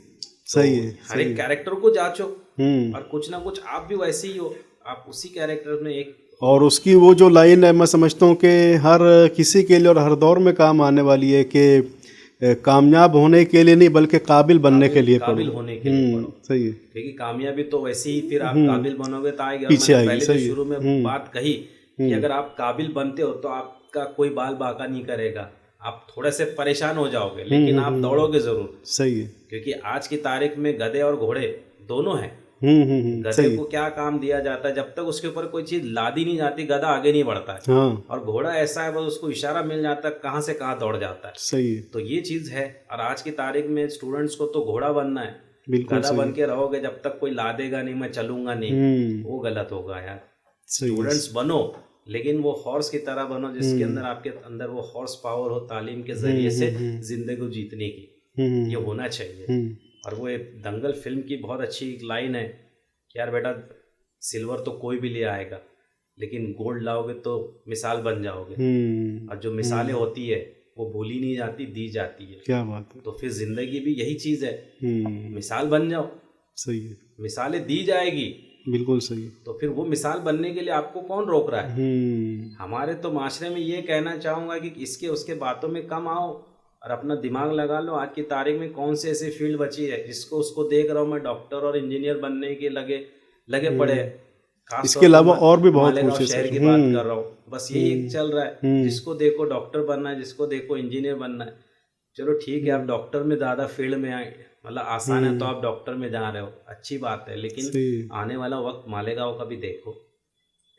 सही है। हर एक कैरेक्टर को जांचो और कुछ ना कुछ आप भी वैसे ही हो, आप उसी कैरेक्टर में एक और उसकी वो जो लाइन है मैं समझता हूँ कि हर किसी के लिए और हर दौर में काम आने वाली है कि कामयाब होने के लिए नहीं बल्कि काबिल बनने के लिए काबिल पढ़ो। होने के लिए पढ़ो। सही है। क्योंकि कामयाबी तो वैसे ही फिर आप काबिल बनोगे तो आएगी। और पीछे मैंने आएगी, पहले जो सही है। शुरू में बात कही कि अगर आप काबिल बनते हो तो आपका कोई बाल बाका नहीं करेगा, आप थोड़े से परेशान हो जाओगे लेकिन आप दौड़ोगे जरूर। सही है। क्योंकि आज की तारीख में गधे और घोड़े दोनों हैं। गधे सही को क्या काम दिया जाता है, जब तक उसके ऊपर कोई चीज लादी नहीं जाती गधा आगे नहीं बढ़ता है। हाँ और घोड़ा ऐसा है बस उसको इशारा मिल जाता है कहाँ से कहाँ दौड़ जाता है। सही है। तो ये चीज है। और आज की तारीख में स्टूडेंट्स को तो घोड़ा बनना है, बिल्कुल गधा सही। बन के रहोगे जब तक कोई लादेगा नहीं, मैं चलूंगा नहीं, वो गलत होगा यार। सही है। स्टूडेंट्स बनो लेकिन वो हॉर्स की तरह बनो जिसके अंदर आपके अंदर वो हॉर्स पावर हो तालीम के जरिए से जिंदगी को जीतने की, ये होना चाहिए। और वो एक दंगल फिल्म की बहुत अच्छी एक लाइन है कि यार बेटा सिल्वर तो कोई भी ले आएगा लेकिन गोल्ड लाओगे तो मिसाल बन जाओगे। और जो मिसालें होती है वो भूली नहीं जाती, दी जाती है। क्या बात है। तो फिर जिंदगी भी यही चीज है, मिसाल बन जाओ। सही है। मिसालें दी जाएगी, बिल्कुल सही। तो फिर वो मिसाल बनने के लिए आपको कौन रोक रहा है। हमारे तो माशरे में ये कहना चाहूँगा कि इसके उसके बातों में कम आओ और अपना दिमाग लगा लो। आज की तारीख में कौन से ऐसी फील्ड बची है जिसको उसको देख रहा हूँ मैं डॉक्टर और इंजीनियर बनने के लगे पड़े हैं। इसके अलावा और भी बहुत मालेगांव कुछ शहर की बात कर रहा हूँ, बस यही एक चल रहा है। जिसको देखो डॉक्टर बनना है, जिसको देखो इंजीनियर बनना है। चलो ठीक है, आप डॉक्टर में ज़्यादा फील्ड में आए, मतलब आसान है तो आप डॉक्टर में जा रहे हो, अच्छी बात है। लेकिन आने वाला वक्त मालेगांव का भी देखो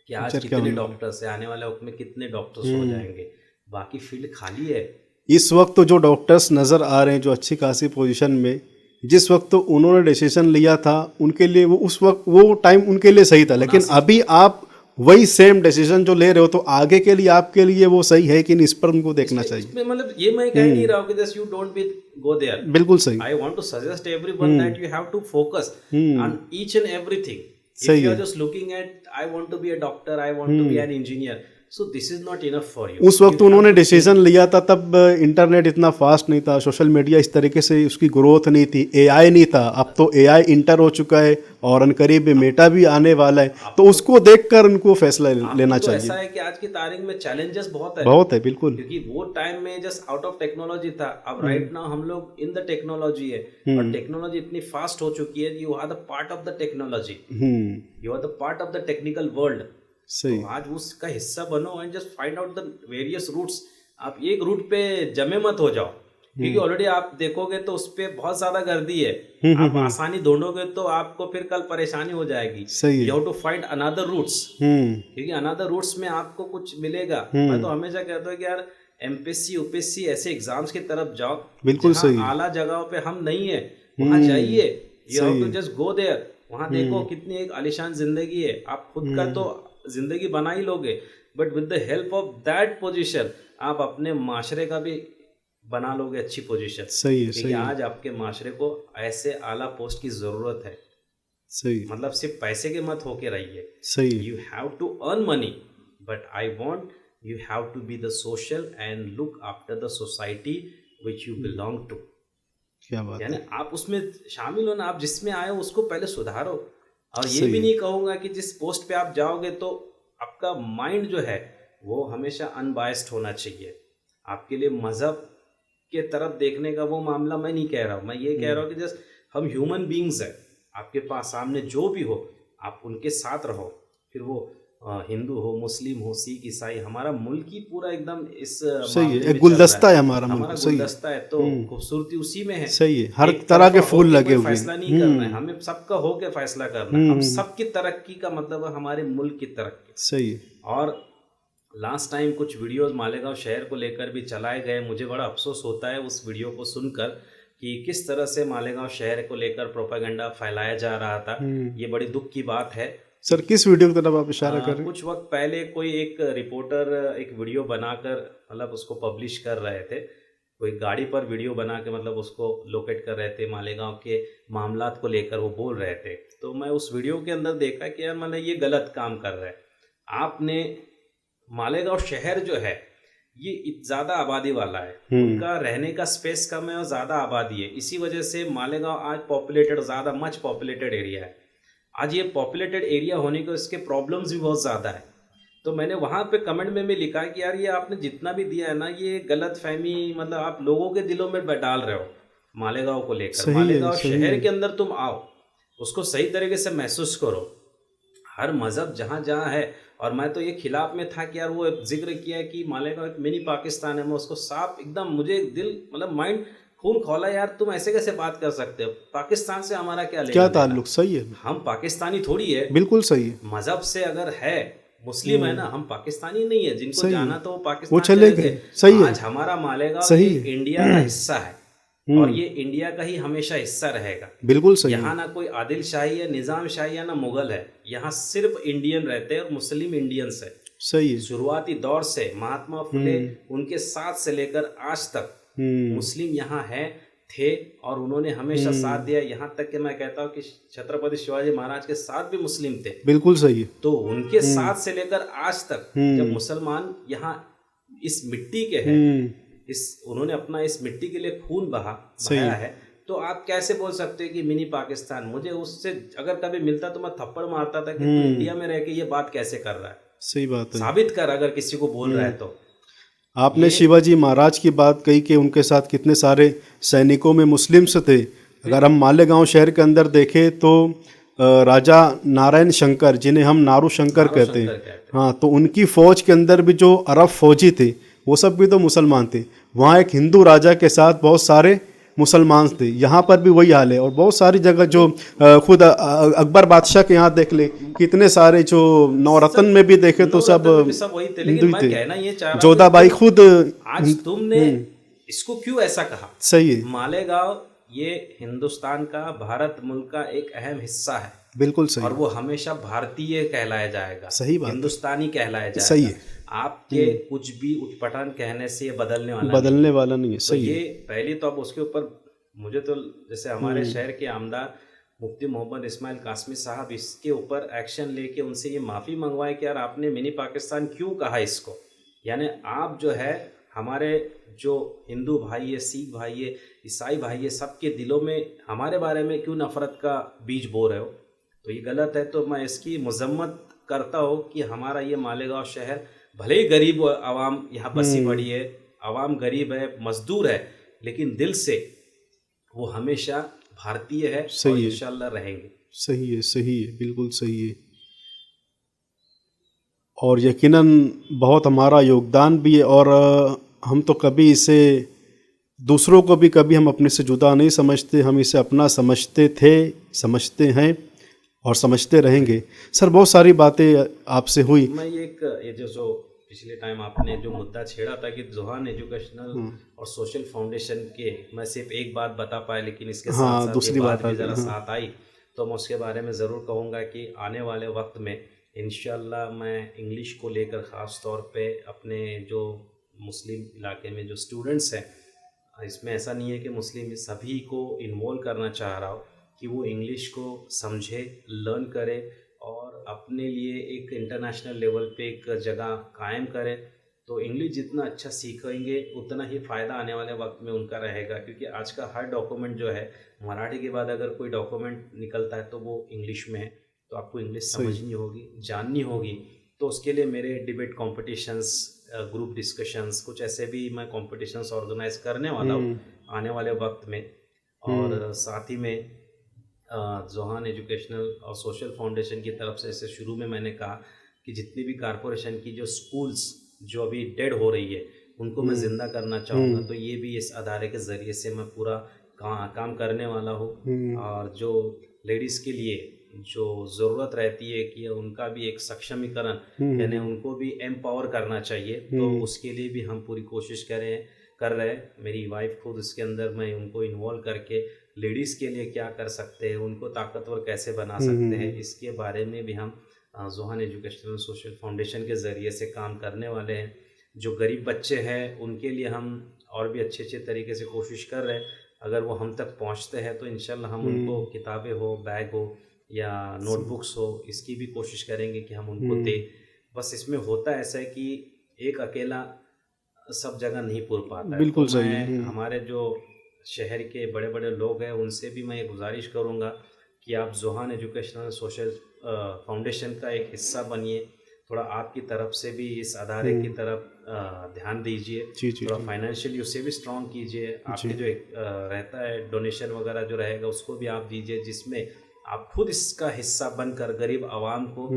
कि आज कितने डॉक्टर्स है, आने वाले वक्त में कितने डॉक्टर्स हो जाएंगे, बाकी फील्ड खाली है। इस वक्त तो जो डॉक्टर्स नज़र आ रहे हैं जो अच्छी खासी पोजीशन में, जिस वक्त तो उन्होंने डिसीजन लिया था उनके लिए वो उस वक्त वो टाइम उनके लिए सही था, लेकिन अभी आप वही सेम डिसीजन जो ले रहे हो तो आगे के लिए आपके लिए वो सही है कि नहीं, इस पर उनको देखना चाहिए। इसमें मतलब ये मैं कह नहीं रहा हूँ कि just you don't be go there, बिल्कुल सही। I want to suggest everyone that you have to focus on each and everything. If सही यू आर है। Just looking at I want to be a doctor, I want to be an engineer, so this is not enough for you. उस वक्त उन्होंने decision लिया था तब internet इतना fast नहीं था, सोशल मीडिया इस तरीके से उसकी ग्रोथ नहीं थी, एआई नहीं था। अब तो एआई इंटर हो चुका है और अनकरीब मेटा भी आने वाला है, तो उसको देखकर उनको फैसला लेना तो चाहिए। ऐसा है कि आज की तारीख में चैलेंजेस बहुत है, बहुत है, बिल्कुल। क्योंकि वो टाइम में जस्ट आउट ऑफ टेक्नोलॉजी था। अब राइट नाउ हम लोग इन द टेक्नोलॉजी है और टेक्नोलॉजी इतनी फास्ट हो चुकी है, you are the part of the technology, you are the part of the technical world. सही। तो आज उसका हिस्सा बनो and just find out the various routes. आप एक रूट पे जमे मत हो जाओ, क्योंकि ऑलरेडी आप देखोगे तो उस पे बहुत ज्यादा गर्दी है। आप आसानी ढूंढोगे तो आपको फिर कल परेशानी हो जाएगी। सही है। You have to find another routes, क्योंकि अनदर रूट्स में आपको कुछ मिलेगा। मैं तो हमेशा कहता हूँ कि यार एमपीएससी यूपीएससी ऐसे एग्जाम्स की तरफ जाओ, बिल्कुल सही। आला जगहों पे हम नहीं है वहां जाइए, you have to just go there. वहां देखो कितनी एक आलिशान जिंदगी है, आप खुद का तो जिंदगी बना ही लोगे, but with the help of that position आप अपने माशरे का भी बना लोगे अच्छी पोजीशन। सही है। सही। आज आपके माशरे को ऐसे आला पोस्ट की जरूरत है। सही। मतलब सिर्फ पैसे के मत होके रहिए। सही। You have to earn money, but I want you have to be the social and look after the society which you belong to. क्या बात यानी है। आप उसमें शामिल हो ना, आप जिसमें आए हो उसको पहले सुधारो। और ये भी नहीं कहूँगा कि जिस पोस्ट पे आप जाओगे तो आपका माइंड जो है वो हमेशा अनबायस्ड होना चाहिए। आपके लिए मज़हब के तरफ देखने का वो मामला मैं नहीं कह रहा हूँ। मैं ये कह रहा हूँ कि जस्ट हम ह्यूमन बींग्स हैं, आपके पास सामने जो भी हो आप उनके साथ रहो। फिर वो हिंदू हो, मुस्लिम हो, सिख, ईसाई, हमारा मुल्क ही पूरा एकदम इस सही है, एक गुलदस्ता है हमारा मुल्क। सही है। गुलदस्ता है, तो खूबसूरती उसी में है। सही है, हर तरह के फूल लगे हुए। फैसला नहीं करना है हमें, सबका होके फैसला करना है। हम सबकी तरक्की का मतलब है हमारे मुल्क की तरक्की। सही है। और लास्ट टाइम कुछ वीडियोस मालेगांव शहर को लेकर भी चलाए गए, मुझे बड़ा अफसोस होता है उस वीडियो को सुनकर कि किस तरह से मालेगांव शहर को लेकर प्रोपेगेंडा फैलाया जा रहा था। ये बड़ी दुख की बात है। सर किस वीडियो की तरफ आप इशारा कर रहे हैं? कुछ वक्त पहले कोई एक रिपोर्टर एक वीडियो बनाकर मतलब उसको पब्लिश कर रहे थे, कोई गाड़ी पर वीडियो बना के मतलब उसको लोकेट कर रहे थे, मालेगांव के मामलात को लेकर वो बोल रहे थे। तो मैं उस वीडियो के अंदर देखा कि यार मतलब ये गलत काम कर रहे हैं। आपने मालेगांव शहर जो है ये ज़्यादा आबादी वाला है, उनका रहने का स्पेस कम है और ज़्यादा आबादी है। इसी वजह से मालेगांव आज पॉपुलेटेड, ज़्यादा मच पॉपुलेटेड एरिया है। आज ये पॉपुलेटेड एरिया होने के इसके प्रॉब्लम्स भी बहुत ज़्यादा है। तो मैंने वहाँ पे कमेंट में भी लिखा कि यार ये आपने जितना भी दिया है ना, ये गलत फहमी मतलब आप लोगों के दिलों में डाल रहे हो मालेगांव को लेकर। सही है, मालेगांव सही शहर है। के अंदर तुम आओ, उसको सही तरीके से महसूस करो। हर मज़हब जहाँ जहाँ है, और मैं तो ये खिलाफ में था कि यार वो जिक्र किया कि मालेगांव एक मिनी पाकिस्तान है, मैं उसको साफ एकदम, मुझे दिल मतलब माइंड खून खौला, यार तुम ऐसे कैसे बात कर सकते हो, पाकिस्तान से हमारा क्या क्या लेना देना? ताल्लुक, सही है, हम पाकिस्तानी थोड़ी है, बिल्कुल सही है, मजहब से अगर है मुस्लिम है ना, हम पाकिस्तानी नहीं है। जिनको सही है। जाना तो वो वो पाकिस्तान चले चले गए, गए। सही है, आज हमारा मालेगांव सही ये है। इंडिया का हिस्सा है, और ये इंडिया का ही हमेशा हिस्सा रहेगा। बिल्कुल सही है, यहाँ ना कोई आदिल शाही है, निज़ाम शाही है, ना मुगल है। यहाँ सिर्फ इंडियन रहते हैं और मुस्लिम इंडियंस है। सही है। शुरुआती दौर से महात्मा फुले उनके साथ से लेकर आज तक मुस्लिम यहाँ हैं थे, और उन्होंने हमेशा साथ दिया। यहाँ तक कि मैं कहता हूँ कि छत्रपति शिवाजी महाराज के साथ भी मुस्लिम थे। बिल्कुल सही है। तो उनके साथ से लेकर आज तक जब मुसलमान यहाँ इस मिट्टी के हैं, उन्होंने अपना इस मिट्टी के लिए खून बहाया है, तो आप कैसे बोल सकते हैं कि मिनी पाकिस्तान? मुझे उससे अगर कभी मिलता तो मैं थप्पड़ मारता था कि तू इंडिया में रह के ये बात कैसे कर रहा है। सही बात है, साबित कर अगर किसी को बोल रहा है तो। आपने शिवाजी महाराज की बात कही कि उनके साथ कितने सारे सैनिकों में मुस्लिम्स थे। अगर हम मालेगांव शहर के अंदर देखें तो राजा नारायण शंकर, जिन्हें हम नारू शंकर कहते हैं, हाँ, तो उनकी फौज के अंदर भी जो अरब फौजी थे वो सब भी तो मुसलमान थे। वहाँ एक हिंदू राजा के साथ बहुत सारे मुसलमान थे। यहाँ पर भी वही हाल है, और बहुत सारी जगह जो खुद अकबर बादशाह के यहाँ देख ले, कितने सारे जो नवरत्न में भी देखे तो सब वही थे। लेकिन मैं कहना ये चाह रहा हूं, जोधाबाई खुद आज तुमने इसको क्यों ऐसा कहा? सही है, मालेगांव ये हिंदुस्तान का, भारत मुल्क का एक अहम हिस्सा है। बिल्कुल सही, और वो हमेशा भारतीय कहलाया जाएगा, सही बात, हिंदुस्तानी कहलाया जाएगा। सही है। आपके कुछ भी उटपटांग कहने से ये बदलने वाला नहीं है। तो सही ये है। पहले तो अब उसके ऊपर मुझे तो जैसे हमारे शहर के आमदार मुफ्ती मोहम्मद इस्माइल कासमी साहब इसके ऊपर एक्शन लेके उनसे ये माफ़ी मंगवाए कि यार आपने मिनी पाकिस्तान क्यों कहा इसको। यानी आप जो है हमारे जो हिंदू भाई है, सिख भाई है, ईसाई भाई है, सबके दिलों में हमारे बारे में क्यों नफ़रत का बीज बो रहे हो? तो ये गलत है। तो मैं इसकी मजम्मत करता हूँ कि हमारा ये मालेगांव शहर भले ही गरीब आवाम यहाँ बसी पड़ी है, आवाम गरीब है, मजदूर है, लेकिन दिल से वो हमेशा भारतीय है और इंशाल्लाह रहेंगे। सही है, सही है, बिल्कुल सही है। और यकीनन बहुत हमारा योगदान भी है, और हम तो कभी इसे दूसरों को भी कभी हम अपने से जुदा नहीं समझते, हम इसे अपना समझते थे, समझते हैं और समझते रहेंगे। सर, बहुत सारी बातें आपसे हुई। मैं ये जो पिछले टाइम आपने जो मुद्दा छेड़ा था कि जोहान एजुकेशनल और सोशल फाउंडेशन के, मैं सिर्फ एक बात बता पाया, लेकिन इसके साथ साथ दूसरी बात भी ज़रा साथ आई, तो मैं उसके बारे में ज़रूर कहूँगा कि आने वाले वक्त में इंशाल्लाह मैं इंग्लिश को लेकर ख़ास तौर पे अपने जो मुस्लिम इलाके में जो स्टूडेंट्स हैं, इसमें ऐसा नहीं है कि मुस्लिम, सभी को इन्वॉल्व करना चाह रहा हूँ कि वो इंग्लिश को समझे, लर्न करे और अपने लिए एक इंटरनेशनल लेवल पे एक जगह कायम करे। तो इंग्लिश जितना अच्छा सीखेंगे उतना ही फ़ायदा आने वाले वक्त में उनका रहेगा, क्योंकि आज का हर डॉक्यूमेंट जो है, मराठी के बाद अगर कोई डॉक्यूमेंट निकलता है तो वो इंग्लिश में है। तो आपको इंग्लिश समझनी होगी, जाननी होगी। तो उसके लिए मेरे डिबेट कॉम्पिटिशन्स, ग्रुप डिस्कशंस, कुछ ऐसे भी मैं कॉम्पिटिशन्स ऑर्गेनाइज करने वाला हूँ आने वाले वक्त में। और साथ ही में जोहान एजुकेशनल और सोशल फाउंडेशन की तरफ से, जैसे शुरू में मैंने कहा कि जितनी भी कारपोरेशन की जो स्कूल्स जो अभी डेड हो रही है उनको मैं ज़िंदा करना चाहूँगा। तो ये भी इस अदारे के ज़रिए से मैं पूरा काम करने वाला हूँ। और जो लेडीज़ के लिए जो ज़रूरत रहती है कि उनका भी एक सक्षमीकरण, यानी उनको भी एम्पावर करना चाहिए, तो उसके लिए भी हम पूरी कोशिश कर रहे हैं। मेरी वाइफ खुद इसके अंदर, मैं उनको इन्वॉल्व करके लेडीज़ के लिए क्या कर सकते हैं, उनको ताकतवर कैसे बना सकते हैं, इसके बारे में भी हम जोहान एजुकेशनल सोशल फाउंडेशन के ज़रिए से काम करने वाले हैं। जो गरीब बच्चे हैं उनके लिए हम और भी अच्छे तरीके से कोशिश कर रहे हैं। अगर वो हम तक पहुंचते हैं तो इंशाल्लाह हम उनको किताबें हो, बैग हो या नोटबुक्स हो, इसकी भी कोशिश करेंगे कि हम उनको दें। बस इसमें होता ऐसा है कि एक अकेला सब जगह नहीं पूर पाता है। बिल्कुल तो सही मैं हमारे जो शहर के बड़े बड़े लोग हैं उनसे भी मैं ये गुजारिश करूँगा कि आप जोहान एजुकेशनल सोशल फाउंडेशन का एक हिस्सा बनिए, थोड़ा आपकी तरफ से भी इस अदारे की तरफ ध्यान दीजिए, जी, थोड़ा फाइनेंशियली उससे भी स्ट्रॉन्ग कीजिए। आपके जो एक रहता है डोनेशन वगैरह जो रहेगा उसको भी आप दीजिए, जिसमें आप खुद इसका हिस्सा बनकर गरीब आवाम को,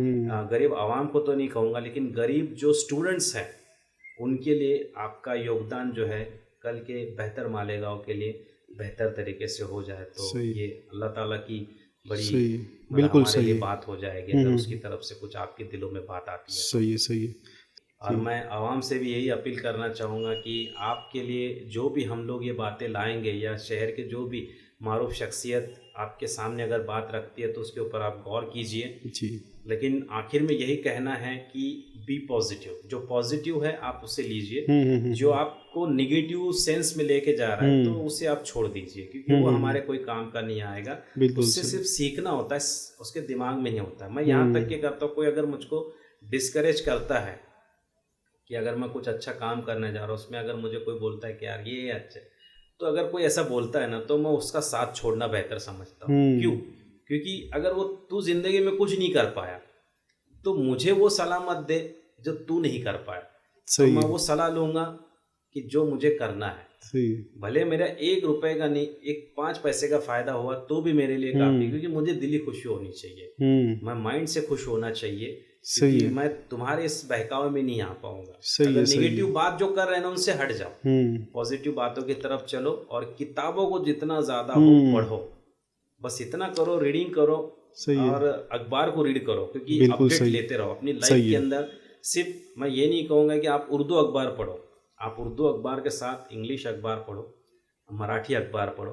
गरीब आवाम को तो नहीं कहूँगा, लेकिन गरीब जो स्टूडेंट्स हैं उनके लिए आपका योगदान जो है कल के बेहतर मालेगांव के लिए बेहतर तरीके से हो जाए, तो ये अल्लाह ताला की बड़ी बिल्कुल हमारे सही लिए बात हो जाएगी अगर उसकी तरफ से कुछ आपके दिलों में बात आती है। सही है। और मैं आवाम से भी यही अपील करना चाहूँगा कि आपके लिए जो भी हम लोग ये बातें लाएंगे या शहर के जो भी मारूफ शख्सियत आपके सामने अगर बात रखती है तो उसके ऊपर आप गौर कीजिए जी। लेकिन आखिर में यही कहना है कि बी पॉजिटिव, जो पॉजिटिव है आप उसे लीजिए, जो आपको निगेटिव सेंस में लेके जा रहा है तो उसे आप छोड़ दीजिए, क्योंकि वो हमारे कोई काम का नहीं आएगा। उससे सिर्फ सीखना होता है, उसके दिमाग में नहीं होता। मैं यहाँ तक के करता हूँ, कोई अगर मुझको डिस्करेज करता है कि अगर मैं कुछ अच्छा काम करने जा रहा हूँ, उसमें अगर मुझे कोई बोलता है कि यार ये अच्छा, तो अगर कोई ऐसा बोलता है ना तो मैं उसका साथ छोड़ना बेहतर समझता हूँ। क्यों? क्योंकि अगर वो तू जिंदगी में कुछ नहीं कर पाया तो मुझे वो सलाह मत दे जो तू नहीं कर पाया, तो मैं वो सलाह लूँगा कि जो मुझे करना है। भले मेरा 1 रुपए का नहीं, 5 पैसे का फायदा हुआ तो भी मेरे लिए काफी, क्योंकि मुझे दिली खुशी होनी चाहिए, मैं माइंड से खुश होना चाहिए, क्योंकि मैं तुम्हारे इस बहकावे में नहीं आ पाऊंगा। अगर नेगेटिव बात जो कर रहे हैं ना उनसे हट जाओ, पॉजिटिव बातों की तरफ चलो और किताबों को जितना ज्यादा हो पढ़ो, बस इतना करो, रीडिंग करो और अखबार को रीड करो, क्योंकि अपडेट लेते रहो अपनी लाइफ के अंदर। सिर्फ मैं ये नहीं कहूँगा कि आप उर्दू अखबार पढ़ो, आप उर्दू अखबार के साथ इंग्लिश अखबार पढ़ो, मराठी अखबार पढ़ो,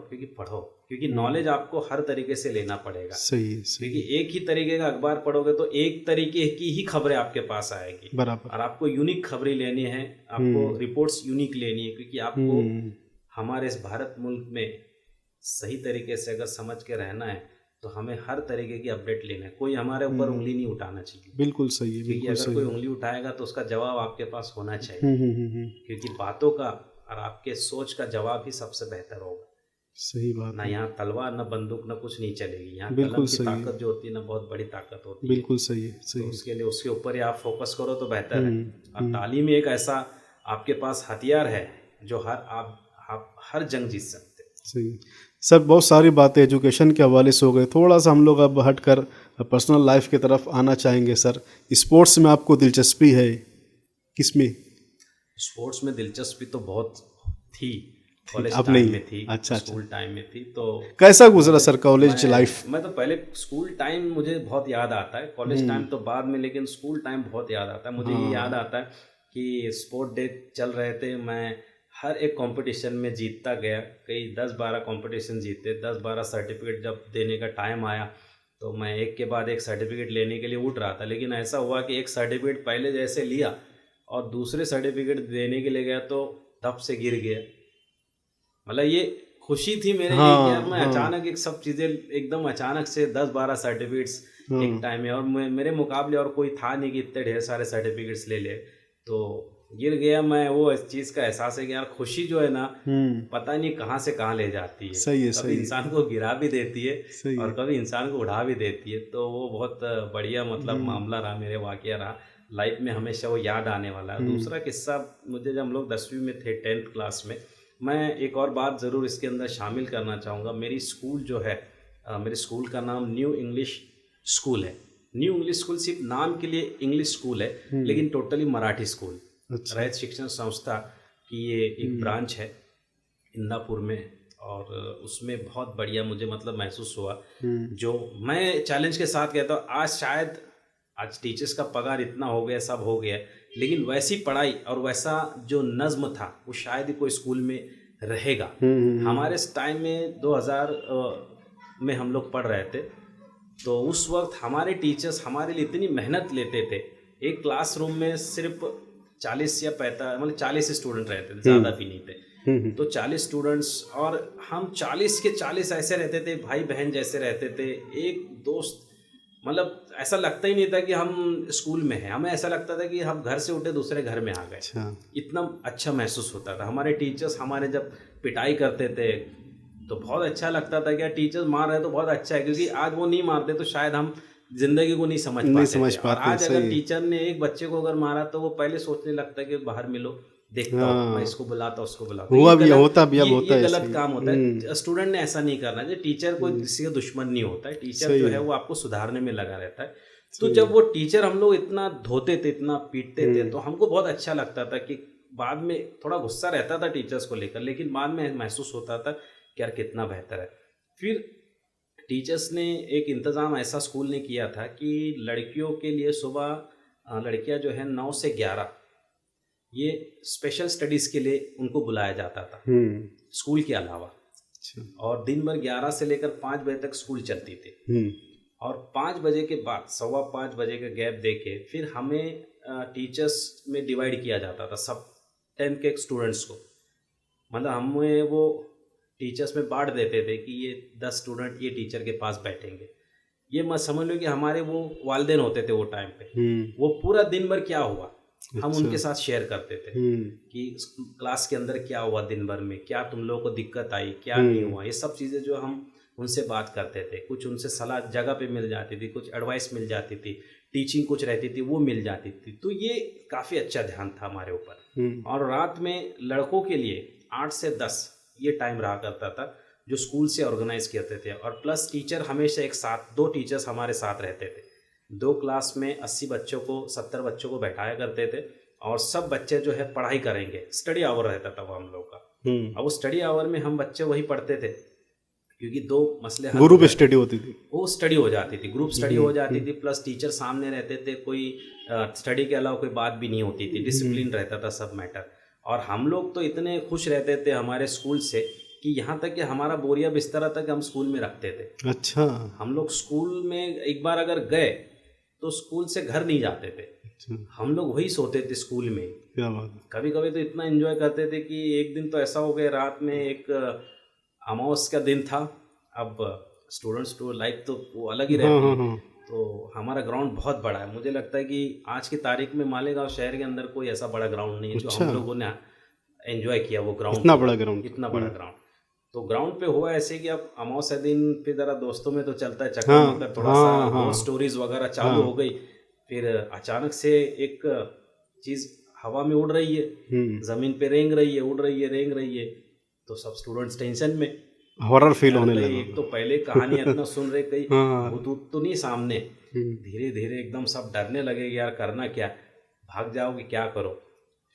क्योंकि नॉलेज आपको हर तरीके से लेना पड़ेगा। क्योंकि एक ही तरीके का अखबार पढ़ोगे तो एक तरीके की ही खबरें आपके पास आएगी और आपको यूनिक खबरें लेनी है, आपको रिपोर्ट्स यूनिक लेनी है, क्योंकि आपको हमारे इस भारत मुल्क में सही तरीके से अगर समझ के रहना है तो हमें हर तरीके की अपडेट लेना है। कोई हमारे ऊपर उंगली नहीं उठाना चाहिए। बिल्कुल सही है, क्योंकि अगर कोई उंगली उठाएगा तो उसका जवाब आपके पास होना चाहिए, क्योंकि बातों का और आपके सोच का जवाब ही सबसे बेहतर होगा। सही बात। ना यहाँ तलवार ना बंदूक ना कुछ नहीं चलेगी, यहाँ कलम की ताकत जो होती है ना बहुत बड़ी ताकत होती है। बिल्कुल सही है। तो उसके लिए उसके ऊपर ही आप फोकस करो तो बेहतर है। और तालीम एक ऐसा आपके पास हथियार है जो आप हर जंग जीत सकते हैं। सही सर, बहुत सारी बातें एजुकेशन के हवाले से हो गए, थोड़ा सा हम लोग अब हटकर पर्सनल लाइफ की तरफ आना चाहेंगे। सर, स्पोर्ट्स में आपको दिलचस्पी है, किसमें? स्पोर्ट्स में दिलचस्पी तो बहुत थी, कॉलेज टाइम में थी। अच्छा, स्कूल टाइम में थी। तो कैसा गुजरा सर कॉलेज लाइफ? मैं तो पहले स्कूल टाइम मुझे बहुत याद आता है, कॉलेज टाइम तो बाद में, लेकिन स्कूल टाइम बहुत याद आता है मुझे। ये याद आता है कि स्पोर्ट डे चल रहे थे, मैं हर एक कंपटीशन में जीतता गया, कई 10-12 कंपटीशन जीते, 10-12 सर्टिफिकेट जब देने का टाइम आया तो मैं एक के बाद एक सर्टिफिकेट लेने के लिए उठ रहा था। लेकिन ऐसा हुआ कि एक सर्टिफिकेट पहले जैसे लिया और दूसरे सर्टिफिकेट देने के लिए गया तो धप से गिर गया। मतलब ये खुशी थी मेरे लिए कि यार मैं अचानक एक सब चीज़ें एकदम अचानक से 10-12 सर्टिफिकेट्स एक टाइम में, और मेरे मुकाबले और कोई था नहीं कि इतने ढेर सारे सर्टिफिकेट्स ले, तो गिर गया मैं। वो इस चीज़ का एहसास है कि यार खुशी जो है ना पता नहीं कहाँ से कहाँ ले जाती है। कभी इंसान को गिरा भी देती है और कभी इंसान को उड़ा भी देती है। तो वो बहुत बढ़िया मतलब मामला रहा, मेरे वाकया रहा लाइफ में, हमेशा वो याद आने वाला है। दूसरा किस्सा मुझे, जब हम लोग 10वीं में थे 10th क्लास में, मैं एक और बात ज़रूर इसके अंदर शामिल करना चाहूँगा। मेरी स्कूल जो है, मेरे स्कूल का नाम न्यू इंग्लिश स्कूल है। न्यू इंग्लिश स्कूल सिर्फ नाम के लिए इंग्लिश स्कूल है, लेकिन टोटली मराठी स्कूल। रयत शिक्षण संस्था की ये एक ब्रांच है इंदापुर में, और उसमें बहुत बढ़िया मुझे मतलब महसूस हुआ। जो मैं चैलेंज के साथ कहता हूँ, आज टीचर्स का पगार इतना हो गया, सब हो गया, लेकिन वैसी पढ़ाई और वैसा जो नज़्म था वो शायद ही कोई स्कूल में रहेगा। हमारे टाइम में 2000 में हम लोग पढ़ रहे थे, तो उस वक्त हमारे टीचर्स हमारे लिए इतनी मेहनत लेते थे। एक क्लासरूम में सिर्फ 40 या 45 मतलब 40 स्टूडेंट रहते थे, ज़्यादा भी नहीं थे। तो 40 स्टूडेंट्स और हम 40 के 40 ऐसे रहते थे, भाई बहन जैसे रहते थे, एक दोस्त। मतलब ऐसा लगता ही नहीं था कि हम स्कूल में हैं, हमें ऐसा लगता था कि हम घर से उठे दूसरे घर में आ गए। इतना अच्छा महसूस होता था। हमारे टीचर्स हमारे जब पिटाई करते थे तो बहुत अच्छा लगता था कि यार टीचर्स मार रहे तो बहुत अच्छा है, क्योंकि आज वो नहीं मारते तो शायद हम जिंदगी को नहीं समझ नहीं पाते समझ थे। और पाते, आज अगर सही। टीचर ने एक बच्चे को अगर मारा तो वो पहले सोचने लगता है कि बाहर मिलो, देखता हूँ, मैं हाँ, इसको बुलाता उसको बुलाता। हुआ ये भी, गलत, होता भी, अब होता ये है गलत ऐसे ही। काम होता है। स्टूडेंट ने ऐसा नहीं करना चाहिए। टीचर कोई किसी का दुश्मन नहीं होता है। टीचर जो सही है है। वो आपको सुधारने में लगा रहता है। तो जब वो टीचर हम लोग इतना धोते थे, इतना पीटते थे, तो हमको बहुत अच्छा लगता था कि बाद में थोड़ा गुस्सा रहता था टीचर्स को लेकर, लेकिन बाद में महसूस होता था कि यार कितना बेहतर है। फिर टीचर्स ने एक इंतज़ाम ऐसा स्कूल ने किया था कि लड़कियों के लिए सुबह लड़कियां जो है 9 से 11 ये स्पेशल स्टडीज़ के लिए उनको बुलाया जाता था स्कूल के अलावा। अच्छा। और दिन भर 11 से लेकर 5 बजे तक स्कूल चलती थी। और 5 बजे के बाद 4:15 बजे का गैप देके फिर हमें टीचर्स में डिवाइड किया जाता था, सब 10 के स्टूडेंट्स को। मतलब हमें वो टीचर्स में बांट देते थे कि ये 10 स्टूडेंट ये टीचर के पास बैठेंगे। ये मत समझ लो कि हमारे वो वालिदैन होते थे वो टाइम पे, वो पूरा दिन भर क्या हुआ हम उनके साथ शेयर करते थे कि क्लास के अंदर क्या हुआ दिन भर में, क्या तुम लोगों को दिक्कत आई, क्या नहीं हुआ। ये सब चीज़ें जो हम उनसे बात करते थे, कुछ उनसे सलाह जगह पे मिल जाती थी, कुछ एडवाइस मिल जाती थी, टीचिंग कुछ रहती थी वो मिल जाती थी। तो ये काफ़ी अच्छा ध्यान था हमारे ऊपर। और रात में लड़कों के लिए 8 से 10 ये टाइम रहा करता था जो स्कूल से ऑर्गेनाइज करते थे। और प्लस टीचर हमेशा एक साथ, 2 टीचर्स हमारे साथ रहते थे। 2 क्लास में 80 बच्चों को 70 बच्चों को बैठाया करते थे और सब बच्चे जो है पढ़ाई करेंगे। स्टडी आवर रहता था वो हम लोग का। अब वो स्टडी आवर में हम बच्चे वही पढ़ते थे क्योंकि 2 मसले हल ग्रुप स्टडी होती थी, वो स्टडी हो जाती थी, ग्रुप स्टडी हो जाती थी। प्लस टीचर सामने रहते थे, कोई स्टडी के अलावा कोई बात भी नहीं होती थी, डिसिप्लिन रहता था सब मैटर। और हम लोग तो इतने खुश रहते थे हमारे स्कूल से कि यहाँ तक कि हमारा बोरिया बिस्तरा तक हम स्कूल में रखते थे। अच्छा। हम लोग स्कूल में एक बार अगर गए तो स्कूल से घर नहीं जाते थे, हम लोग वही सोते थे स्कूल में। क्या बात है। कभी कभी तो इतना एंजॉय करते थे कि एक दिन तो ऐसा हो गया, रात में एक अमावस का दिन था। अब स्टूडेंट्स टू लाइफ तो वो अलग ही रहती है। तो हमारा ग्राउंड बहुत बड़ा है। मुझे लगता है कि आज की तारीख में मालेगांव शहर के अंदर कोई ऐसा बड़ा ग्राउंड नहीं है जो हम लोगों ने एंजॉय किया वो ग्राउंड। इतना बड़ा ग्राउंड, इतना बड़ा ग्राउंड। तो ग्राउंड पे हुआ ऐसे कि अब अमावस्या दिन फिर जरा दोस्तों में तो चलता है चक्कर मक्कर, थोड़ा सा स्टोरीज वगैरह चालू हो गई। फिर अचानक से एक चीज़ हवा में उड़ रही है, ज़मीन पे रेंग रही है, उड़ रही है, रेंग रही है। तो सब स्टूडेंट्स टेंशन में, हॉरर फील होने लगा। एक तो पहले कहानी इतना सुन रहे, कहीं भूत तो नहीं सामने। धीरे धीरे एकदम सब डरने लगे यार करना क्या, भाग जाओगे क्या करो।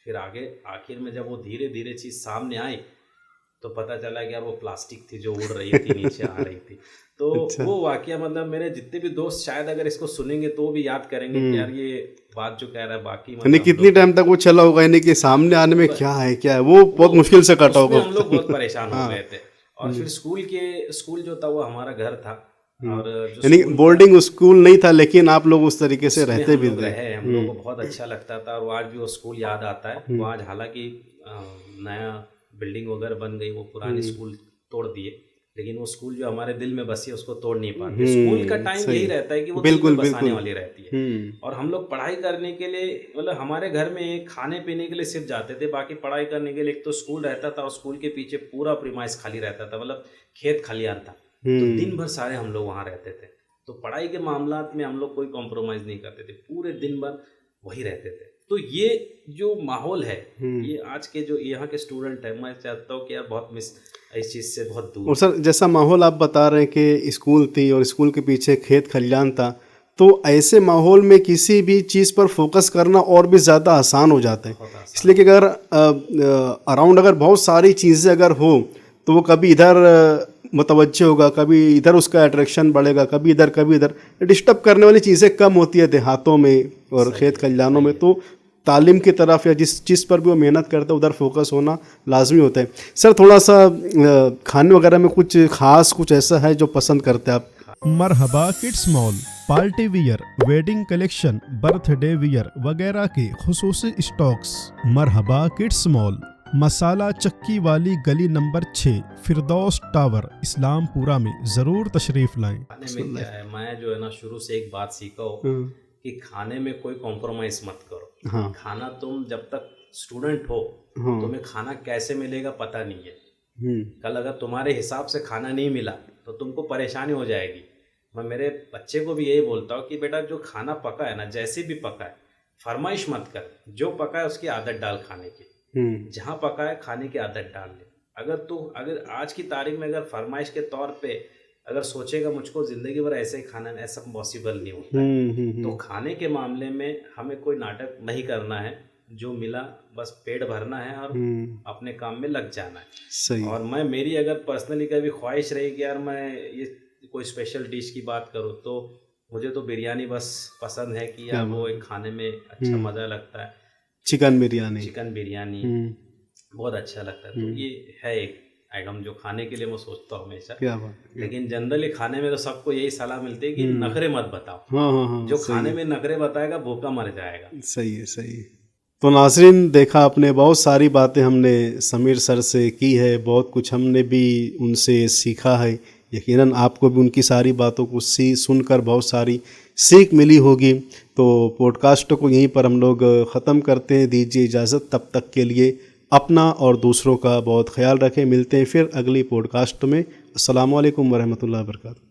फिर आगे आखिर में जब वो धीरे धीरे चीज़ सामने आई तो पता चला कि यार वो प्लास्टिक थी जो उड़ रही थी, नीचे आ रही थी। तो वो वाकया मतलब मेरे जितने भी दोस्त शायद अगर इसको सुनेंगे तो भी याद करेंगे कि यार ये बात जो कह रहा है बाकी मतलब कितनी टाइम तक वो चला होगा, यानी कि सामने आने में क्या है वो बहुत मुश्किल से कटा होगा। हम लोग बहुत परेशान हो गए थे। और फिर स्कूल जो था वो हमारा घर था। और यानी बोर्डिंग स्कूल नहीं था, लेकिन आप लोग उस तरीके से रहते भी थे। हम लोग को बहुत अच्छा लगता था और आज भी वो स्कूल याद आता है। वो आज हालांकि नया बिल्डिंग वगैरह बन गई, वो पुरानी स्कूल तोड़ दिए, लेकिन वो स्कूल जो हमारे दिल में बसी है उसको तोड़ नहीं पाते। स्कूल का टाइम यही रहता है कि वो दिल में बसाने वाली रहती है। और हम लोग पढ़ाई करने के लिए मतलब हमारे घर में खाने पीने के लिए सिर्फ जाते थे, बाकी पढ़ाई करने के लिए एक तो स्कूल रहता था और स्कूल के पीछे पूरा प्रीमाइस खाली रहता था, मतलब खेत खलियान था। तो दिन भर सारे हम लोग वहाँ रहते थे। तो पढ़ाई के मामलात में हम लोग कोई कॉम्प्रोमाइज़ नहीं करते थे, पूरे दिन भर वही रहते थे। तो ये जो माहौल है, ये आज के जो यहाँ के स्टूडेंट है, मैं चाहता हूँ कि यार बहुत मिस इस चीज़ से बहुत दूर। और सर जैसा माहौल आप बता रहे हैं कि स्कूल थी और स्कूल के पीछे खेत खलियान था, तो ऐसे माहौल में किसी भी चीज़ पर फोकस करना और भी ज़्यादा आसान हो जाता है। इसलिए कि अगर अराउंड अगर बहुत सारी चीज़ें अगर हो तो वो कभी इधर मुतवज्जे होगा, कभी इधर उसका अट्रैक्शन बढ़ेगा, कभी इधर डिस्टर्ब करने वाली चीज़ें कम होती है देहातों में और खेत खलियानों में। तो तालीम की तरफ या जिस चीज़ पर भी वो मेहनत करते हैं उधर फोकस होना लाजमी होता है। सर थोड़ा सा खाने वगैरह में कुछ खास कुछ ऐसा है जो पसंद करते हैं आप? Marhaba kids mall party wear, wedding collection, birthday wear वगैरह के खुसूसी स्टॉक्स। मरहबा किड्स मॉल, मसाला चक्की वाली गली नंबर 6, फिरदौस टावर, इस्लामपुरा में ज़रूर तशरीफ लाएं। खाने में क्या है, मैं जो है ना शुरू से एक बात सीखा हो कि खाने में कोई कॉम्प्रोमाइज़ मत करो। खाना तुम जब तक स्टूडेंट हो तुम्हें खाना कैसे मिलेगा पता नहीं है। कल अगर तुम्हारे हिसाब से खाना नहीं मिला तो तुमको परेशानी हो जाएगी। मैं मेरे बच्चे को भी यही बोलता हूँ कि बेटा जो खाना पका है ना, जैसे भी पका है फरमाइश मत कर, जो पका है उसकी आदत डाल खाने की। जहाँ पका है खाने की आदत डाल ले। अगर आज की तारीख में अगर फरमाइश के तौर पे अगर सोचेगा मुझको ज़िंदगी भर ऐसे ही खाना, ऐसा पॉसिबल नहीं होता है। तो खाने के मामले में हमें कोई नाटक नहीं करना है, जो मिला बस पेट भरना है और अपने काम में लग जाना है। सही। और मेरी अगर पर्सनली कभी ख्वाहिश रही कि यार मैं ये कोई स्पेशल डिश की बात करूँ तो मुझे तो बिरयानी बस पसंद है कि यार वो एक खाने में अच्छा मज़ा लगता है। चिकन बिरयानी बहुत अच्छा लगता है। तो ये है एक आइटम जो खाने के लिए मैं सोचता हूँ हमेशा। क्या बात। लेकिन जनरली खाने में तो सबको यही सलाह मिलती है कि नखरे मत बताओ। हाँ, जो खाने में नखरे बताएगा भूखा मर जाएगा। सही है। तो नाज़रीन, देखा आपने, बहुत सारी बातें हमने समीर सर से की है, बहुत कुछ हमने भी उनसे सीखा है। यकीनन आपको भी उनकी सारी बातों को सुनकर बहुत सारी सीख मिली होगी। तो पॉडकास्ट को यहीं पर हम लोग ख़त्म करते हैं। दीजिए इजाज़त, तब तक के लिए अपना और दूसरों का बहुत ख्याल रखें। मिलते हैं फिर अगली पॉडकास्ट में। अस्सलामु अलैकुम वरहमतुल्लाहि वबरकातुहू।